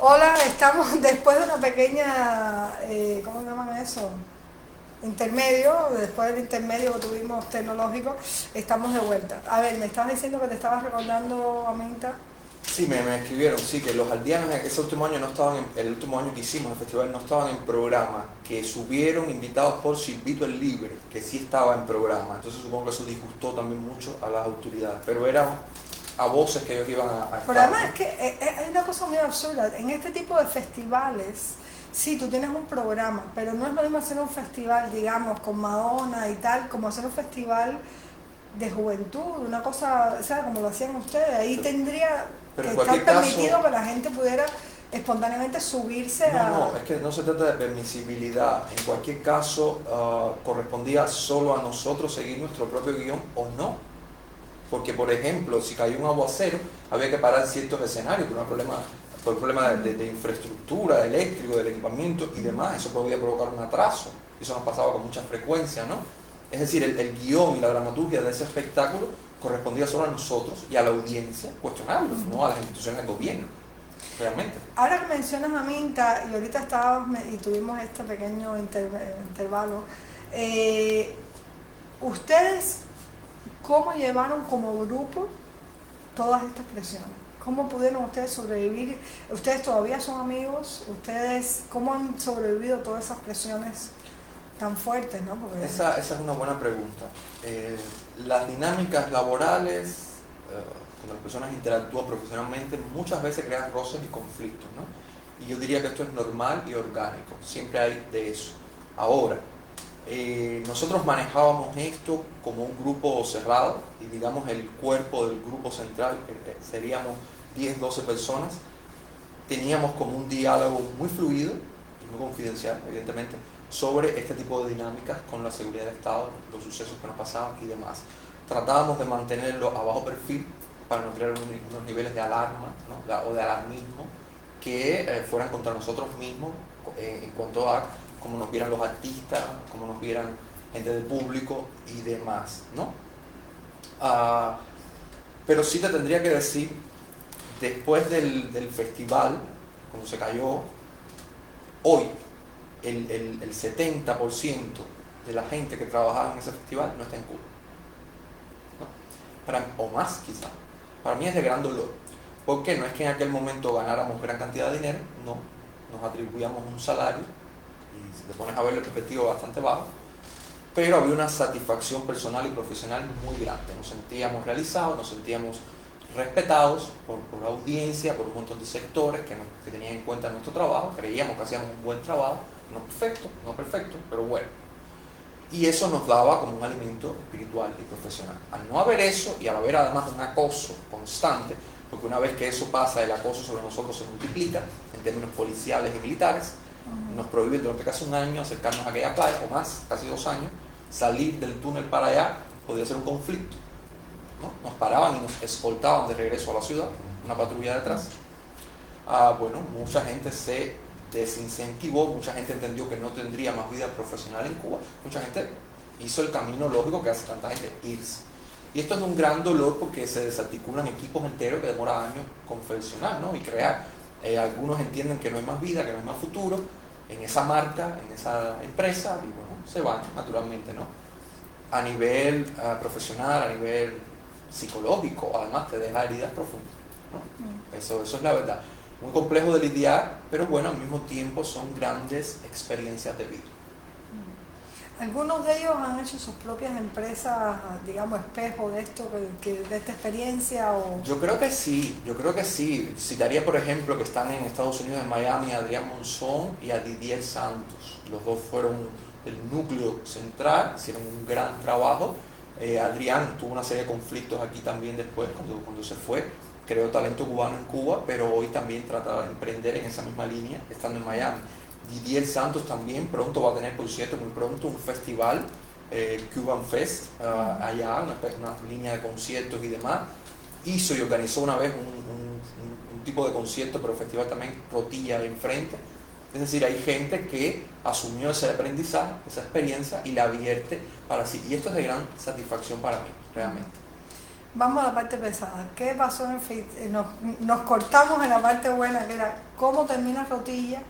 Hola, estamos después de una pequeña, ¿cómo se llaman eso? Intermedio, después del intermedio que tuvimos tecnológico, estamos de vuelta. A ver, me estabas diciendo que te estabas recordando, Aminta. Sí, me escribieron, sí, que los aldeanos ese último año no estaban, el último año que hicimos el festival no estaban en programa, que subieron invitados por Silvito el Libre, que sí estaba en programa. Entonces supongo que eso disgustó también mucho a las autoridades, pero eran a voces que ellos iban a Pero estar, además ¿no? es que hay una cosa muy absurda. En este tipo de festivales, sí, tú tienes un programa, pero no es lo mismo hacer un festival, digamos, con Madonna y tal, como hacer un festival de juventud, una cosa, o sea, como lo hacían ustedes. Ahí tendría Pero que en estar cualquier caso, permitido que la gente pudiera espontáneamente subirse a... no, es que no se trata de permisibilidad. En cualquier caso, correspondía solo a nosotros seguir nuestro propio guión o no. Porque, por ejemplo, si cayó un aguacero, había que parar ciertos escenarios por un problema de infraestructura, de eléctrico, del equipamiento y demás. Eso podía provocar un atraso. Eso nos pasaba con mucha frecuencia, ¿no? Es decir, el guión y la dramaturgia de ese espectáculo correspondía solo a nosotros y a la audiencia cuestionarlo, no a las instituciones del gobierno, realmente. Ahora que mencionas a Minta, y ahorita estábamos y tuvimos este pequeño intervalo, eh, ¿ustedes cómo llevaron como grupo todas estas presiones? ¿Cómo pudieron ustedes sobrevivir? ¿Ustedes todavía son amigos? ¿Ustedes cómo han sobrevivido todas esas presiones tan fuertes, ¿no? Porque Esa es una buena pregunta. Las dinámicas laborales, cuando las personas interactúan profesionalmente, muchas veces crean roces y conflictos, ¿no? Y yo diría que esto es normal y orgánico, siempre hay de eso. Ahora, nosotros manejábamos esto como un grupo cerrado y digamos el cuerpo del grupo central, seríamos 10 12 personas, teníamos como un diálogo muy fluido y muy confidencial, evidentemente, sobre este tipo de dinámicas con la seguridad del Estado, los sucesos que nos pasaban y demás. Tratábamos de mantenerlo a bajo perfil para no crear unos niveles de alarma, ¿no? O de alarmismo que fueran contra nosotros mismos en cuanto a cómo nos vieran los artistas, cómo nos vieran gente del público y demás, ¿no? Ah, pero sí te tendría que decir, después del festival, cuando se cayó, hoy el 70% de la gente que trabajaba en ese festival no está en Cuba, ¿no? O más quizá. Para mí es de gran dolor. Porque no es que en aquel momento ganáramos gran cantidad de dinero, no. Nos atribuíamos un salario, y si te pones a ver el perspectivo bastante bajo, pero había una satisfacción personal y profesional muy grande. Nos sentíamos realizados, nos sentíamos respetados por la audiencia, por un montón de sectores que tenían en cuenta nuestro trabajo, creíamos que hacíamos un buen trabajo, no perfecto, pero bueno. Y eso nos daba como un alimento espiritual y profesional. Al no haber eso y al haber además un acoso constante, porque una vez que eso pasa, el acoso sobre nosotros se multiplica en términos policiales y militares, nos prohíben durante casi un año acercarnos a aquella playa, o más, casi 2 años, salir del túnel para allá podía ser un conflicto, ¿no? Nos paraban y nos escoltaban de regreso a la ciudad, una patrulla detrás. Bueno, mucha gente se desincentivó, mucha gente entendió que no tendría más vida profesional en Cuba, mucha gente hizo el camino lógico que hace tanta gente, irse. Y esto es un gran dolor porque se desarticulan equipos enteros que demora años confeccionar, ¿no? Y crear. Algunos entienden que no hay más vida, que no hay más futuro en esa marca, en esa empresa, y bueno, se van naturalmente, ¿no? A nivel profesional, a nivel psicológico, además te deja heridas profundas, ¿no? Eso es la verdad. Muy complejo de lidiar, pero bueno, al mismo tiempo son grandes experiencias de vida. algunos de ellos han hecho sus propias empresas, digamos, espejo de esto, de esta experiencia o... Yo creo que sí. Citaría, por ejemplo, que están en Estados Unidos, en Miami, a Adrián Monzón y a Didier Santos. Los dos fueron el núcleo central, hicieron un gran trabajo. Adrián tuvo una serie de conflictos aquí también después, cuando se fue. Creó talento cubano en Cuba, pero hoy también trata de emprender en esa misma línea, estando en Miami. Didier Santos también pronto va a tener, por cierto, muy pronto un festival, Cuban Fest, allá, una línea de conciertos y demás. Hizo y organizó una vez un tipo de concierto, pero festival también Rotilla enfrente. Es decir, hay gente que asumió ese aprendizaje, esa experiencia y la vierte para sí. Y esto es de gran satisfacción para mí, realmente. Vamos a la parte pesada. ¿Qué pasó en nos cortamos en la parte buena, que era cómo termina Rotilla?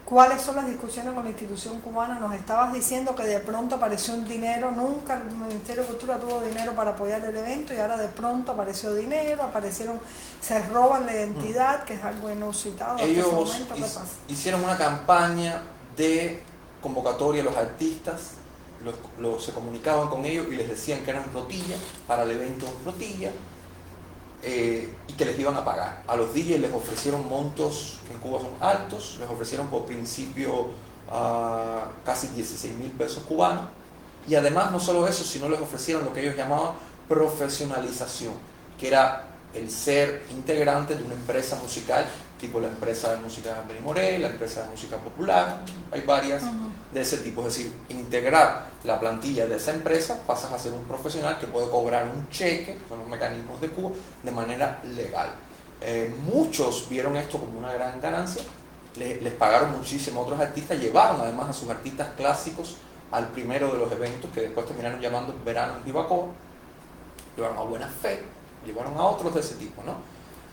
¿Cuáles son las discusiones con la institución cubana? Nos estabas diciendo que de pronto apareció un dinero, nunca el Ministerio de Cultura tuvo dinero para apoyar el evento y ahora de pronto apareció dinero, se roban la identidad, que es algo inusitado. Ellos hasta ese momento, ¿qué pasa? hicieron una campaña de convocatoria a los artistas, se comunicaban con ellos y les decían que eran Rotilla para el evento Rotilla. Y que les iban a pagar. A los DJs les ofrecieron montos que en Cuba son altos, les ofrecieron por principio casi 16.000 pesos cubanos, y además no solo eso, sino les ofrecieron lo que ellos llamaban profesionalización, que era el ser integrante de una empresa musical, tipo la empresa de música Benny Moré, la empresa de música popular, hay varias de ese tipo, es decir, integrar la plantilla de esa empresa, pasas a ser un profesional que puede cobrar un cheque con los mecanismos de Cuba de manera legal. Muchos vieron esto como una gran ganancia, les pagaron muchísimo a otros artistas, llevaron además a sus artistas clásicos al primero de los eventos que después terminaron llamando Verano en Vivacoa, llevaron a Buena Fe, llevaron a otros de ese tipo, ¿no?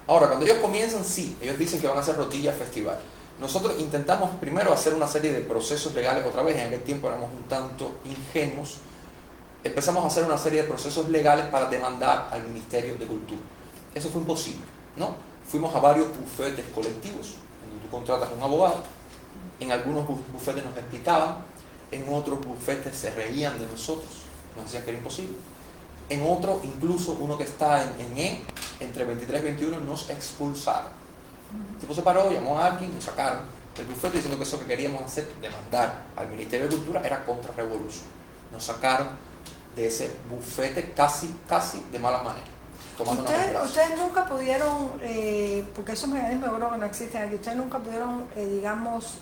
Ahora, cuando ellos comienzan, sí, ellos dicen que van a hacer Rotilla Festival. Nosotros intentamos primero hacer una serie de procesos legales otra vez, en aquel tiempo éramos un tanto ingenuos, empezamos a hacer una serie de procesos legales para demandar al Ministerio de Cultura. Eso fue imposible, ¿no? Fuimos a varios bufetes colectivos, donde tú contratas a un abogado, en algunos bufetes nos explicaban, en otros bufetes se reían de nosotros, nos decían que era imposible. En otro, incluso uno que está en E, entre 23 y 21, nos expulsaron. El tipo se paró, llamó a alguien, nos sacaron del bufete diciendo que eso que queríamos hacer, demandar al Ministerio de Cultura, era contrarrevolución. Nos sacaron de ese bufete casi de mala manera. Ustedes nunca pudieron, porque esos mecanismos yo creo que no existen aquí, ustedes nunca pudieron,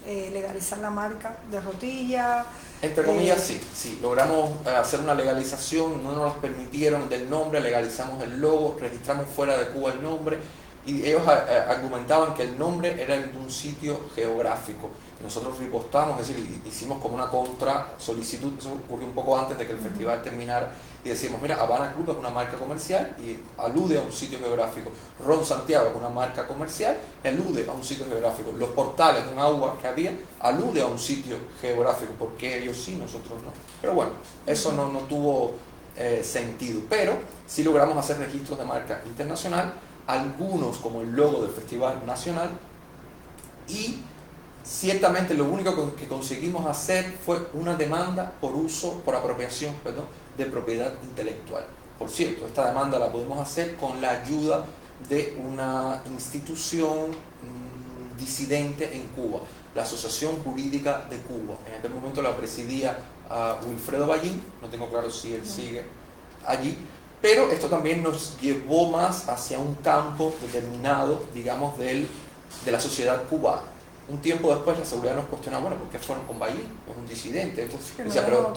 legalizar la marca de Rotilla. Entre comillas, sí, logramos hacer una legalización, no nos permitieron del nombre, legalizamos el logo, registramos fuera de Cuba el nombre, y ellos argumentaban que el nombre era el de un sitio geográfico. Nosotros ripostamos, es decir, hicimos como una contra solicitud, eso ocurrió un poco antes de que el festival terminara, y decimos, mira, Habana Club es una marca comercial y alude a un sitio geográfico. Ron Santiago es una marca comercial, alude a un sitio geográfico. Los portales, un agua que había, alude a un sitio geográfico, porque ellos sí, nosotros no. Pero bueno, eso no tuvo sentido, pero sí logramos hacer registros de marca internacional, algunos como el logo del Festival Nacional, y ciertamente lo único que conseguimos hacer fue una demanda por apropiación, de propiedad intelectual. Por cierto, esta demanda la podemos hacer con la ayuda de una institución disidente en Cuba, la Asociación Jurídica de Cuba. En aquel momento la presidía Wilfredo Ballín, no tengo claro si él sigue allí, pero esto también nos llevó más hacia un campo determinado, digamos, de la sociedad cubana. Un tiempo después la seguridad nos cuestionaba, bueno, ¿por qué fueron con Ballín? Es un disidente. Entonces, decía, pero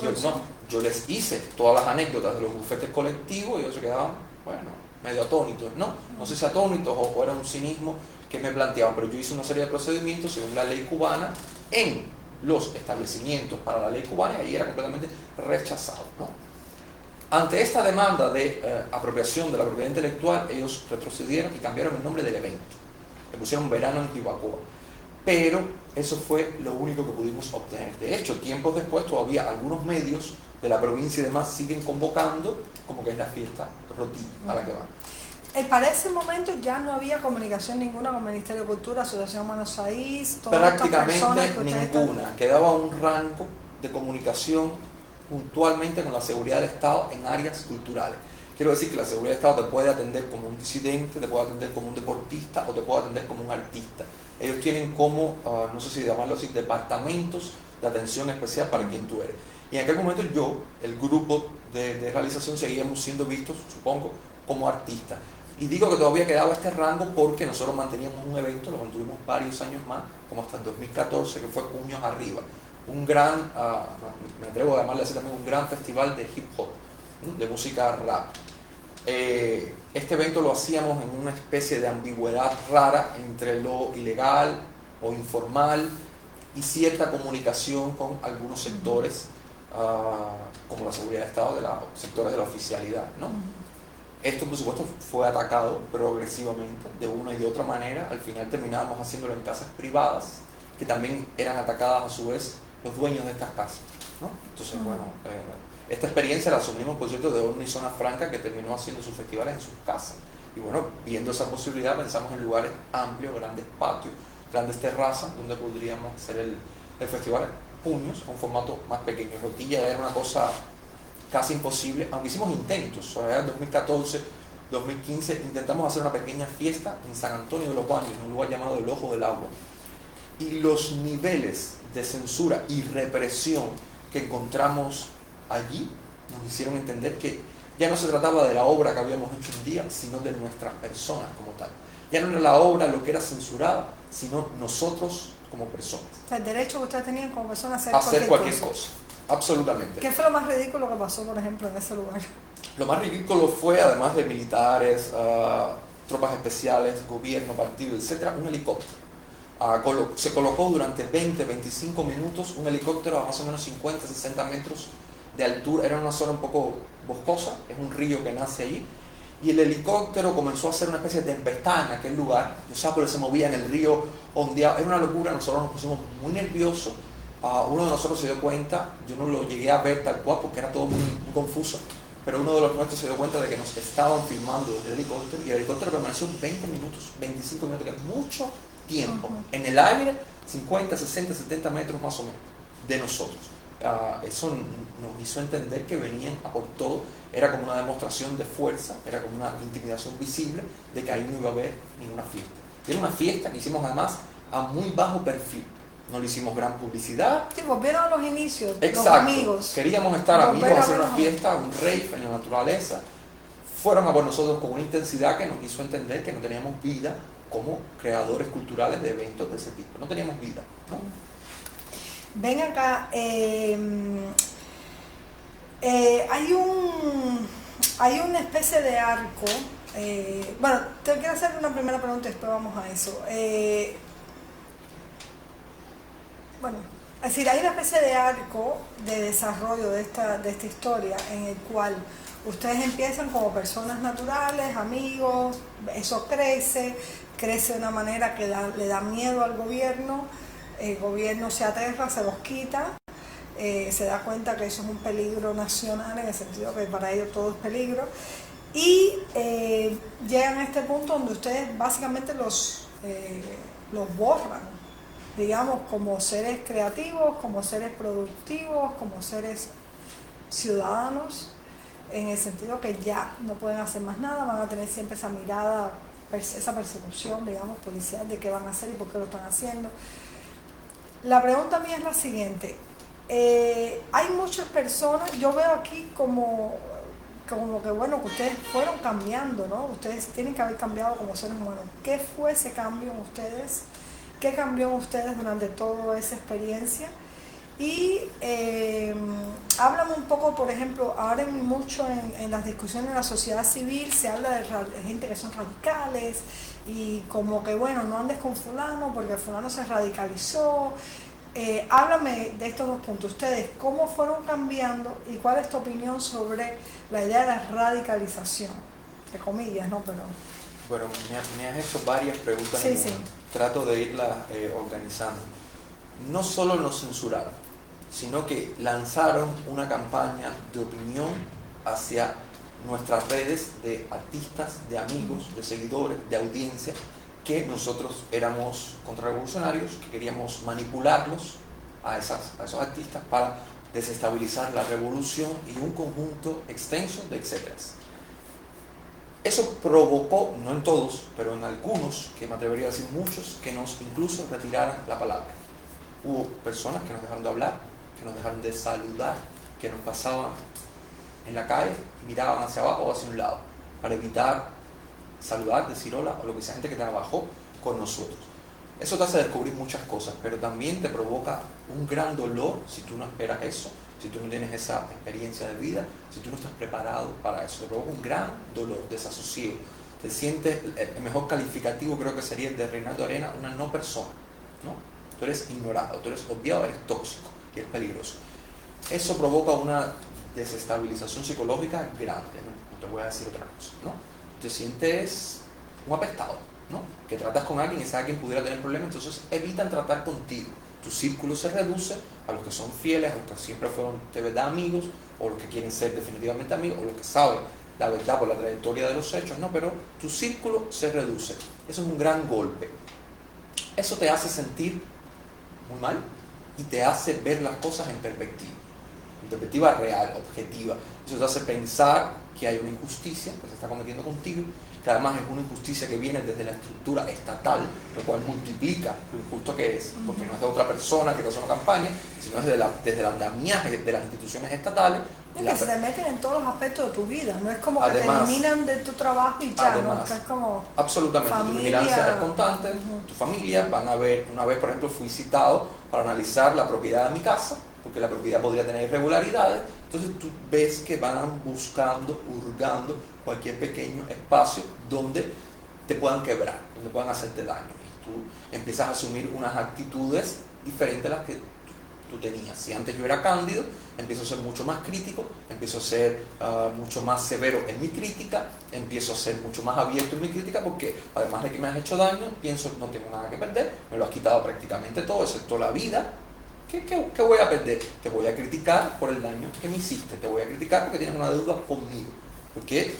yo les hice todas las anécdotas de los bufetes colectivos y ellos se quedaban, bueno, medio atónitos, no sé si atónitos o era un cinismo que me planteaban, pero yo hice una serie de procedimientos según la ley cubana en los establecimientos para la ley cubana y ahí era completamente rechazado, ¿no? Ante esta demanda de apropiación de la propiedad intelectual, ellos retrocedieron y cambiaron el nombre del evento. Le pusieron Verano en Vivacoa. Pero eso fue lo único que pudimos obtener. De hecho, tiempos después todavía algunos medios de la provincia y demás siguen convocando como que es la fiesta Rotilla a la que van. Para ese momento ya no había comunicación ninguna con el Ministerio de Cultura, Asociación Manos Saiz, prácticamente ninguna. Quedaba un rango de comunicación puntualmente con la seguridad del Estado en áreas culturales. Quiero decir que la seguridad del Estado te puede atender como un disidente, te puede atender como un deportista o te puede atender como un artista. Ellos tienen como, no sé si llamarlo así, departamentos de atención especial para quien tú eres. Y en aquel momento yo, el grupo de realización, seguíamos siendo vistos, supongo, como artistas. Y digo que todavía quedaba este rango porque nosotros manteníamos un evento, lo mantuvimos varios años más, como hasta el 2014, que fue Puños Arriba. Un gran, me atrevo a llamarle así también, un gran festival de hip hop, de música rap. Este evento lo hacíamos en una especie de ambigüedad rara entre lo ilegal o informal y cierta comunicación con algunos sectores, como la seguridad de Estado, sectores de la oficialidad, ¿no? Esto, por supuesto, fue atacado progresivamente, de una y de otra manera. Al final terminábamos haciéndolo en casas privadas, que también eran atacadas a su vez los dueños de estas casas, ¿no? Entonces, bueno, esta experiencia la asumimos, por cierto, de Omni Zona Franca, que terminó haciendo sus festivales en sus casas. Y bueno, viendo esa posibilidad, pensamos en lugares amplios, grandes patios, grandes terrazas, donde podríamos hacer el festival en puños, a un formato más pequeño. Rotilla era una cosa casi imposible, aunque hicimos intentos. En 2014, 2015 intentamos hacer una pequeña fiesta en San Antonio de los Baños, en un lugar llamado el Ojo del Agua, y los niveles de censura y represión que encontramos allí nos hicieron entender que ya no se trataba de la obra que habíamos hecho un día, sino de nuestras personas como tal. Ya no era la obra lo que era censurada, sino nosotros como personas. O sea, el derecho que ustedes tenían como personas a hacer cualquier cosa. Absolutamente. ¿Qué fue lo más ridículo que pasó, por ejemplo, en ese lugar? Lo más ridículo fue, además de militares, tropas especiales, gobierno, partido, etc., un helicóptero. Se colocó durante 20-25 minutos un helicóptero a más o menos 50-60 metros de altura. Era una zona un poco boscosa, es un río que nace allí. Y el helicóptero comenzó a hacer una especie de tempestad en aquel lugar. Los árboles se movían, el río ondeaba. Era una locura, nosotros nos pusimos muy nerviosos. Uno de nosotros se dio cuenta, yo no lo llegué a ver tal cual porque era todo muy confuso, pero uno de los nuestros se dio cuenta de que nos estaban filmando desde el helicóptero, y el helicóptero permaneció 20 minutos, 25 minutos, que es mucho tiempo, en el aire, 50, 60, 70 metros más o menos, de nosotros. Eso nos hizo entender que venían a por todo. Era como una demostración de fuerza, era como una intimidación visible de que ahí no iba a haber ninguna fiesta. Era una fiesta que hicimos además a muy bajo perfil. No le hicimos gran publicidad. Sí, volvieron a los inicios, exacto, los amigos. Queríamos estar amigos, hacer una fiesta, un rave en la naturaleza. Fueron a por nosotros con una intensidad que nos hizo entender que no teníamos vida como creadores culturales de eventos de ese tipo. No teníamos vida, ¿no? Ven acá, hay una especie de arco. Bueno, te quiero hacer una primera pregunta y después vamos a eso. Bueno, es decir, hay una especie de arco de desarrollo de esta historia en el cual ustedes empiezan como personas naturales, amigos, eso crece de una manera que le da miedo al gobierno, el gobierno se aterra, se los quita, se da cuenta que eso es un peligro nacional, en el sentido que para ellos todo es peligro, y llegan a este punto donde ustedes básicamente los borran, digamos, como seres creativos, como seres productivos, como seres ciudadanos, en el sentido que ya no pueden hacer más nada, van a tener siempre esa mirada, esa persecución, digamos, policial de qué van a hacer y por qué lo están haciendo. La pregunta mía es la siguiente. Hay muchas personas, yo veo aquí como que bueno, que ustedes fueron cambiando, ¿no? Ustedes tienen que haber cambiado como seres humanos. ¿Qué fue ese cambio en ustedes? ¿Qué cambió en ustedes durante toda esa experiencia? Y háblame un poco, por ejemplo, ahora mucho en las discusiones de la sociedad civil se habla de gente que son radicales y como que, bueno, no andes con fulano porque fulano se radicalizó. Háblame de estos dos puntos. Ustedes, ¿cómo fueron cambiando y cuál es tu opinión sobre la idea de la radicalización? Entre comillas, ¿no? Pero... Bueno, me has hecho varias preguntas. Sí, sí. Trato de irlas organizando. No solo nos censuraron, sino que lanzaron una campaña de opinión hacia nuestras redes de artistas, de amigos, de seguidores, de audiencia, que nosotros éramos contrarrevolucionarios, que queríamos manipularlos a esos artistas para desestabilizar la revolución y un conjunto extenso de etcéteras. Eso provocó, no en todos, pero en algunos, que me atrevería a decir muchos, que nos incluso retiraran la palabra. Hubo personas que nos dejaron de hablar, que nos dejaron de saludar, que nos pasaban en la calle, miraban hacia abajo o hacia un lado, para evitar saludar, decir hola, o lo que sea, gente que trabajó con nosotros. Eso te hace descubrir muchas cosas, pero también te provoca un gran dolor si tú no esperas eso, si tú no tienes esa experiencia de vida, si tú no estás preparado para eso. Te provoca un gran dolor, desasosiego. Te sientes, el mejor calificativo creo que sería el de Reinaldo Arena, una no persona, ¿no? Tú eres ignorado, tú eres obviado, eres tóxico y es peligroso. Eso provoca una desestabilización psicológica grande, ¿no? No te voy a decir otra cosa, ¿no? Te sientes un apestado, ¿no? Que tratas con alguien y ese alguien pudiera tener problemas, entonces evitan tratar contigo. Tu círculo se reduce a los que son fieles, a los que siempre fueron de verdad amigos, o los que quieren ser definitivamente amigos, o los que saben la verdad por la trayectoria de los hechos, ¿no? Pero tu círculo se reduce. Eso es un gran golpe. Eso te hace sentir muy mal y te hace ver las cosas en perspectiva real, objetiva. Eso te hace pensar que hay una injusticia que se está cometiendo contigo, que además es una injusticia que viene desde la estructura estatal, lo cual multiplica lo injusto que es, porque no es de otra persona que hace una campaña, sino es desde el andamiaje de las instituciones estatales. Que se te meten en todos los aspectos de tu vida, no es como que te eliminan de tu trabajo y ya, ¿no? Es como absolutamente, familia, tu vigilancia es constante, tu familia, van a ver, una vez por ejemplo fui citado para analizar la propiedad de mi casa, porque la propiedad podría tener irregularidades, entonces tú ves que van buscando, hurgando cualquier pequeño espacio donde te puedan quebrar, donde puedan hacerte daño, y tú empiezas a asumir unas actitudes diferentes a las que tú tenías. Si antes yo era cándido, empiezo a ser mucho más crítico, empiezo a ser mucho más severo en mi crítica, empiezo a ser mucho más abierto en mi crítica, porque además de que me has hecho daño, pienso no tengo nada que perder, me lo has quitado prácticamente todo, excepto la vida. ¿Qué voy a perder? Te voy a criticar por el daño que me hiciste, te voy a criticar porque tienes una deuda conmigo, porque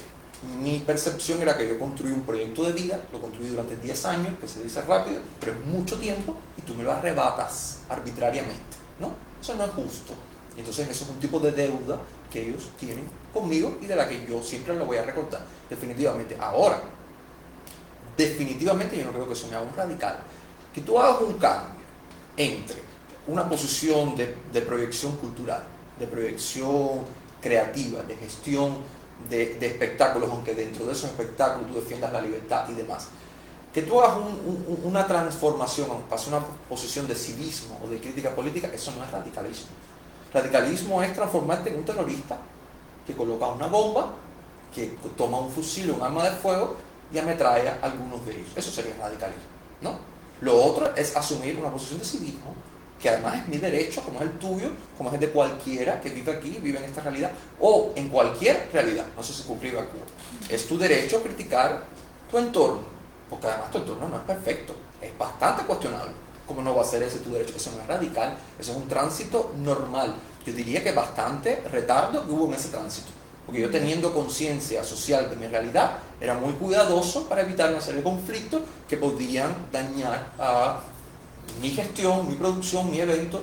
mi percepción era que yo construí un proyecto de vida, lo construí durante 10 años, que se dice rápido, pero es mucho tiempo y tú me lo arrebatas arbitrariamente, ¿no? Eso no es justo. Entonces eso es un tipo de deuda que ellos tienen conmigo y de la que yo siempre lo voy a recordar, definitivamente. Ahora, definitivamente yo no creo que eso me haga un radical. Que tú hagas un cambio entre una posición de proyección cultural, de proyección creativa, de gestión de espectáculos, aunque dentro de esos espectáculos tú defiendas la libertad y demás. Que tú hagas una transformación, pasas una posición de civismo o de crítica política, eso no es radicalismo. Radicalismo es transformarte en un terrorista que coloca una bomba, que toma un fusil o un arma de fuego y ametralla a algunos de ellos. Eso sería radicalismo, ¿no? Lo otro es asumir una posición de civismo, que además es mi derecho, como es el tuyo, como es el de cualquiera que vive aquí, vive en esta realidad, o en cualquier realidad, no sé si cumplido aquí. Es tu derecho criticar tu entorno, porque además tu entorno no es perfecto, es bastante cuestionable. ¿Cómo no va a ser ese tu derecho? Eso no es radical, eso es un tránsito normal. Yo diría que bastante retardo hubo en ese tránsito, porque yo teniendo conciencia social de mi realidad, era muy cuidadoso para evitar una serie de conflictos que podían dañar a mi gestión, mi producción, mi evento,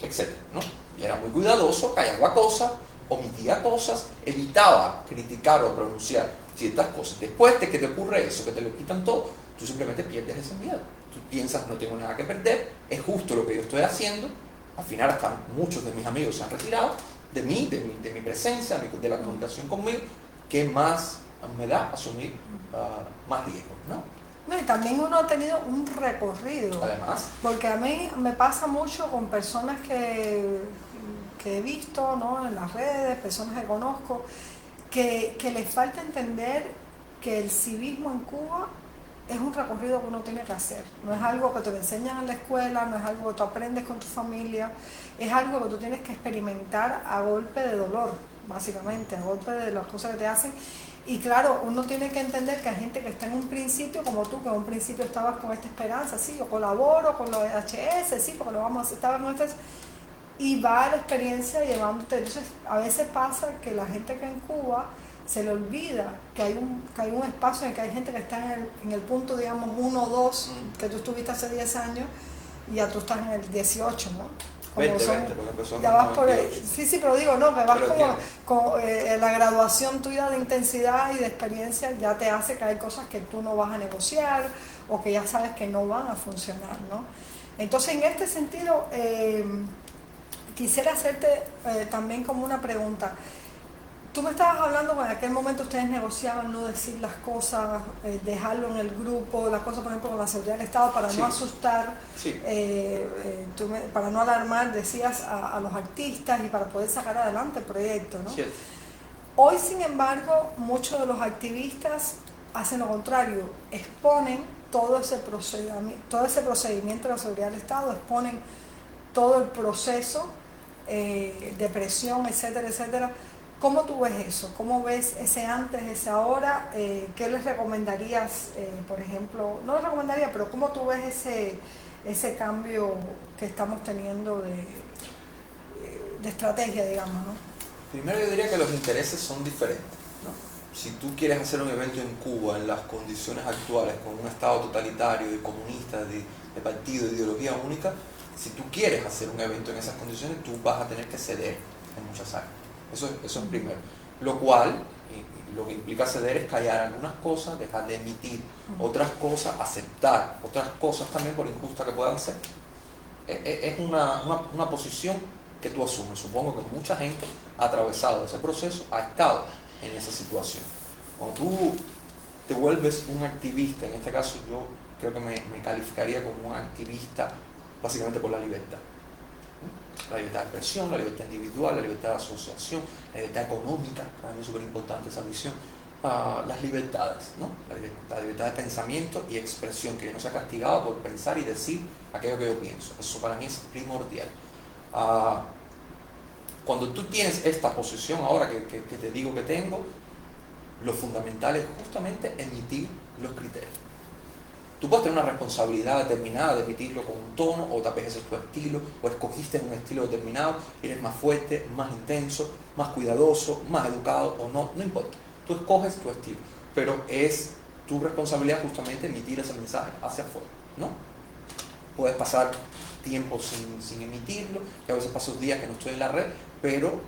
etc., ¿no? Y era muy cuidadoso, callaba cosas, omitía cosas, evitaba criticar o pronunciar ciertas cosas. Después de que te ocurre eso, que te lo quitan todo, tú simplemente pierdes ese miedo. Tú piensas, no tengo nada que perder, es justo lo que yo estoy haciendo. Al final hasta muchos de mis amigos se han retirado de mí, de mi presencia, de la comunicación conmigo. ¿Qué más me da asumir más riesgos, ¿no? No, y también uno ha tenido un recorrido. Además. Porque a mí me pasa mucho con personas que he visto, ¿no?, en las redes, personas que conozco, que les falta entender que el civismo en Cuba es un recorrido que uno tiene que hacer. No es algo que te lo enseñan en la escuela, no es algo que tú aprendes con tu familia, es algo que tú tienes que experimentar a golpe de dolor, básicamente, a golpe de las cosas que te hacen. Y claro, uno tiene que entender que hay gente que está en un principio, como tú, que en un principio estabas con esta esperanza, sí, yo colaboro con lo de HS, sí, porque lo vamos a hacer, estaba con esto, y va la experiencia llevándote. Entonces, a veces pasa que la gente que en Cuba se le olvida que hay un espacio en el que hay gente que está en el punto, digamos, 1 o 2, que tú estuviste hace 10 años, y ya tú estás en el 18, ¿no? 20, ya vas por sí, pero digo, no, que vas con la graduación tuya de intensidad y de experiencia ya te hace que hay cosas que tú no vas a negociar o que ya sabes que no van a funcionar, ¿no? Entonces, en este sentido, quisiera hacerte también como una pregunta. Tú me estabas hablando que en aquel momento ustedes negociaban no decir las cosas, dejarlo en el grupo, las cosas, por ejemplo, con la seguridad del Estado, para no asustar, para no alarmar, decías, a los artistas y para poder sacar adelante el proyecto, ¿no? Sí. Hoy, sin embargo, muchos de los activistas hacen lo contrario, exponen todo ese procedimiento de la seguridad del Estado, exponen todo el proceso de presión, etcétera, etcétera, ¿Cómo tú ves eso? ¿Cómo ves ese antes, ese ahora? ¿Qué les recomendarías, por ejemplo? No les recomendaría, pero ¿cómo tú ves ese cambio que estamos teniendo de estrategia, digamos, ¿no? Primero yo diría que los intereses son diferentes, ¿no? Si tú quieres hacer un evento en Cuba en las condiciones actuales, con un Estado totalitario y comunista, de partido, de ideología única, si tú quieres hacer un evento en esas condiciones, tú vas a tener que ceder en muchas áreas. Eso es primero. Lo cual, lo que implica ceder es callar algunas cosas, dejar de emitir otras cosas, aceptar otras cosas también, por injusta que puedan ser. Es una posición que tú asumes. Supongo que mucha gente ha atravesado ese proceso, ha estado en esa situación. Cuando tú te vuelves un activista, en este caso yo creo que me calificaría como un activista básicamente por la libertad. La libertad de expresión, la libertad individual, la libertad de asociación, la libertad económica, para mí es súper importante esa visión. Las libertades, ¿no? La libertad de pensamiento y expresión, que yo no sea castigado por pensar y decir aquello que yo pienso. Eso para mí es primordial. Cuando tú tienes esta posición ahora que te digo que tengo, lo fundamental es justamente emitir los criterios. Tú puedes tener una responsabilidad determinada de emitirlo con un tono, o tal vez ese es tu estilo, o escogiste un estilo determinado, eres más fuerte, más intenso, más cuidadoso, más educado o no, no importa. Tú escoges tu estilo, pero es tu responsabilidad justamente emitir ese mensaje hacia afuera, ¿no? Puedes pasar tiempo sin emitirlo, que a veces paso días que no estoy en la red, pero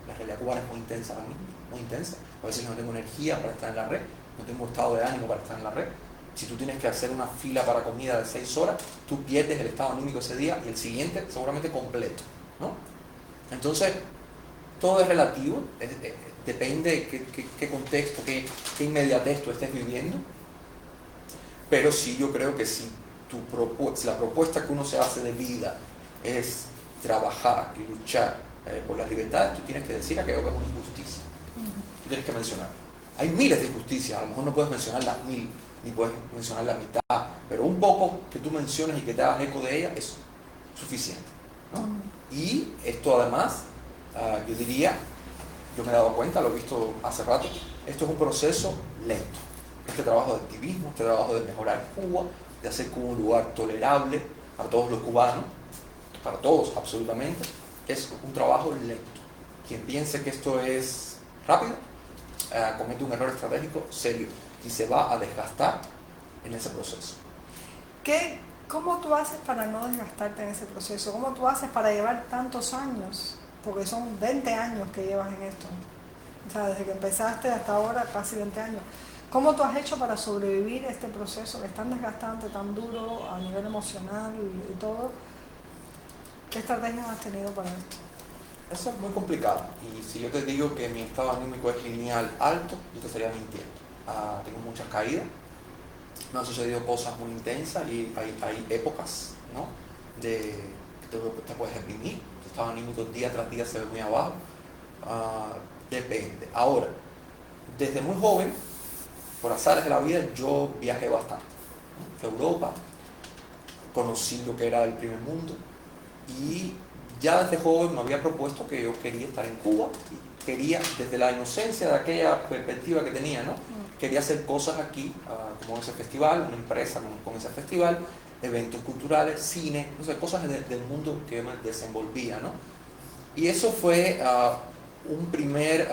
la realidad cubana es muy intensa para mí, muy intensa. A veces no tengo energía para estar en la red, no tengo estado de ánimo para estar en la red. Si tú tienes que hacer una fila para comida de 6 horas, tú pierdes el estado anímico ese día y el siguiente seguramente completo, ¿no? Entonces, todo es relativo, depende de qué contexto, qué inmediatez tú estés viviendo, pero sí yo creo que si la propuesta que uno se hace de vida es trabajar y luchar por las libertades, tú tienes que decir aquello que es una injusticia. Tú tienes que mencionar. Hay miles de injusticias, a lo mejor no puedes mencionar las 1000, ni puedes mencionar la mitad, pero un poco que tú menciones y que te hagas eco de ella es suficiente, ¿no? Y esto además, yo diría, yo me he dado cuenta, lo he visto hace rato, esto es un proceso lento. Este trabajo de activismo, este trabajo de mejorar Cuba, de hacer Cuba un lugar tolerable para todos los cubanos, para todos absolutamente, es un trabajo lento. Quien piense que esto es rápido, comete un error estratégico serio y se va a desgastar en ese proceso. ¿Cómo tú haces para no desgastarte en ese proceso? ¿Cómo tú haces para llevar tantos años? Porque son 20 años que llevas en esto. O sea, desde que empezaste hasta ahora, casi 20 años. ¿Cómo tú has hecho para sobrevivir este proceso que es tan desgastante, tan duro a nivel emocional y todo? ¿Qué estrategias has tenido para esto? Eso es muy complicado. Y si yo te digo que mi estado anímico es lineal alto, yo te estaría mintiendo. Tengo muchas caídas, me han sucedido cosas muy intensas y hay épocas, ¿no? Que te puedes deprimir, tu estado anímico día tras día se ve muy abajo. Depende. Ahora, desde muy joven, por azares de la vida, yo viajé bastante. Fui a Europa, conocí lo que era el primer mundo y ya desde joven me había propuesto que yo quería estar en Cuba, y quería, desde la inocencia de aquella perspectiva que tenía, ¿no? Quería hacer cosas aquí, como ese festival, una empresa con ese festival, eventos culturales, cine, no sé, cosas del mundo que yo me desenvolvía, ¿no? Y eso fue un primer,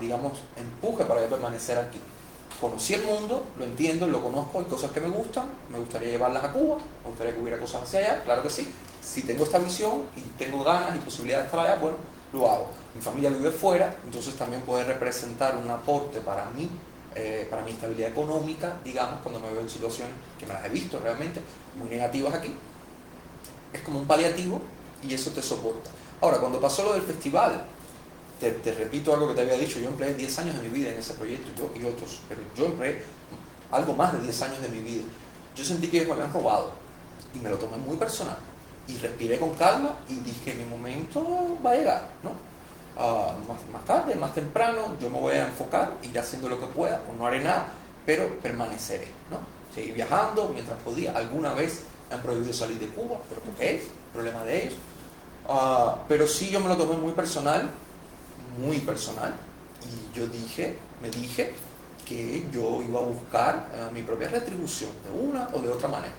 digamos, empuje para yo permanecer aquí. Conocí el mundo, lo entiendo, lo conozco, hay cosas que me gustan, me gustaría llevarlas a Cuba, me gustaría que hubiera cosas hacia allá, claro que sí. Si tengo esta visión y tengo ganas y posibilidades de estar allá, bueno, lo hago. Mi familia vive fuera, entonces también puede representar un aporte para mí, para mi estabilidad económica, digamos, cuando me veo en situaciones que me las he visto realmente muy negativas aquí. Es como un paliativo y eso te soporta. Ahora, cuando pasó lo del festival, te repito algo que te había dicho, yo empleé 10 años de mi vida en ese proyecto, yo y otros, pero yo empleé algo más de 10 años de mi vida. Yo sentí que ellos me habían robado y me lo tomé muy personal. Y respiré con calma y dije, mi momento va a llegar, ¿no? Más tarde, más temprano, yo me voy a enfocar, iré haciendo lo que pueda, o no haré nada, pero permaneceré, ¿no? Seguir viajando mientras podía. Alguna vez me han prohibido salir de Cuba, pero ¿por qué? Problema de ellos. Pero sí yo me lo tomé muy personal, muy personal y me dije que yo iba a buscar mi propia retribución de una o de otra manera.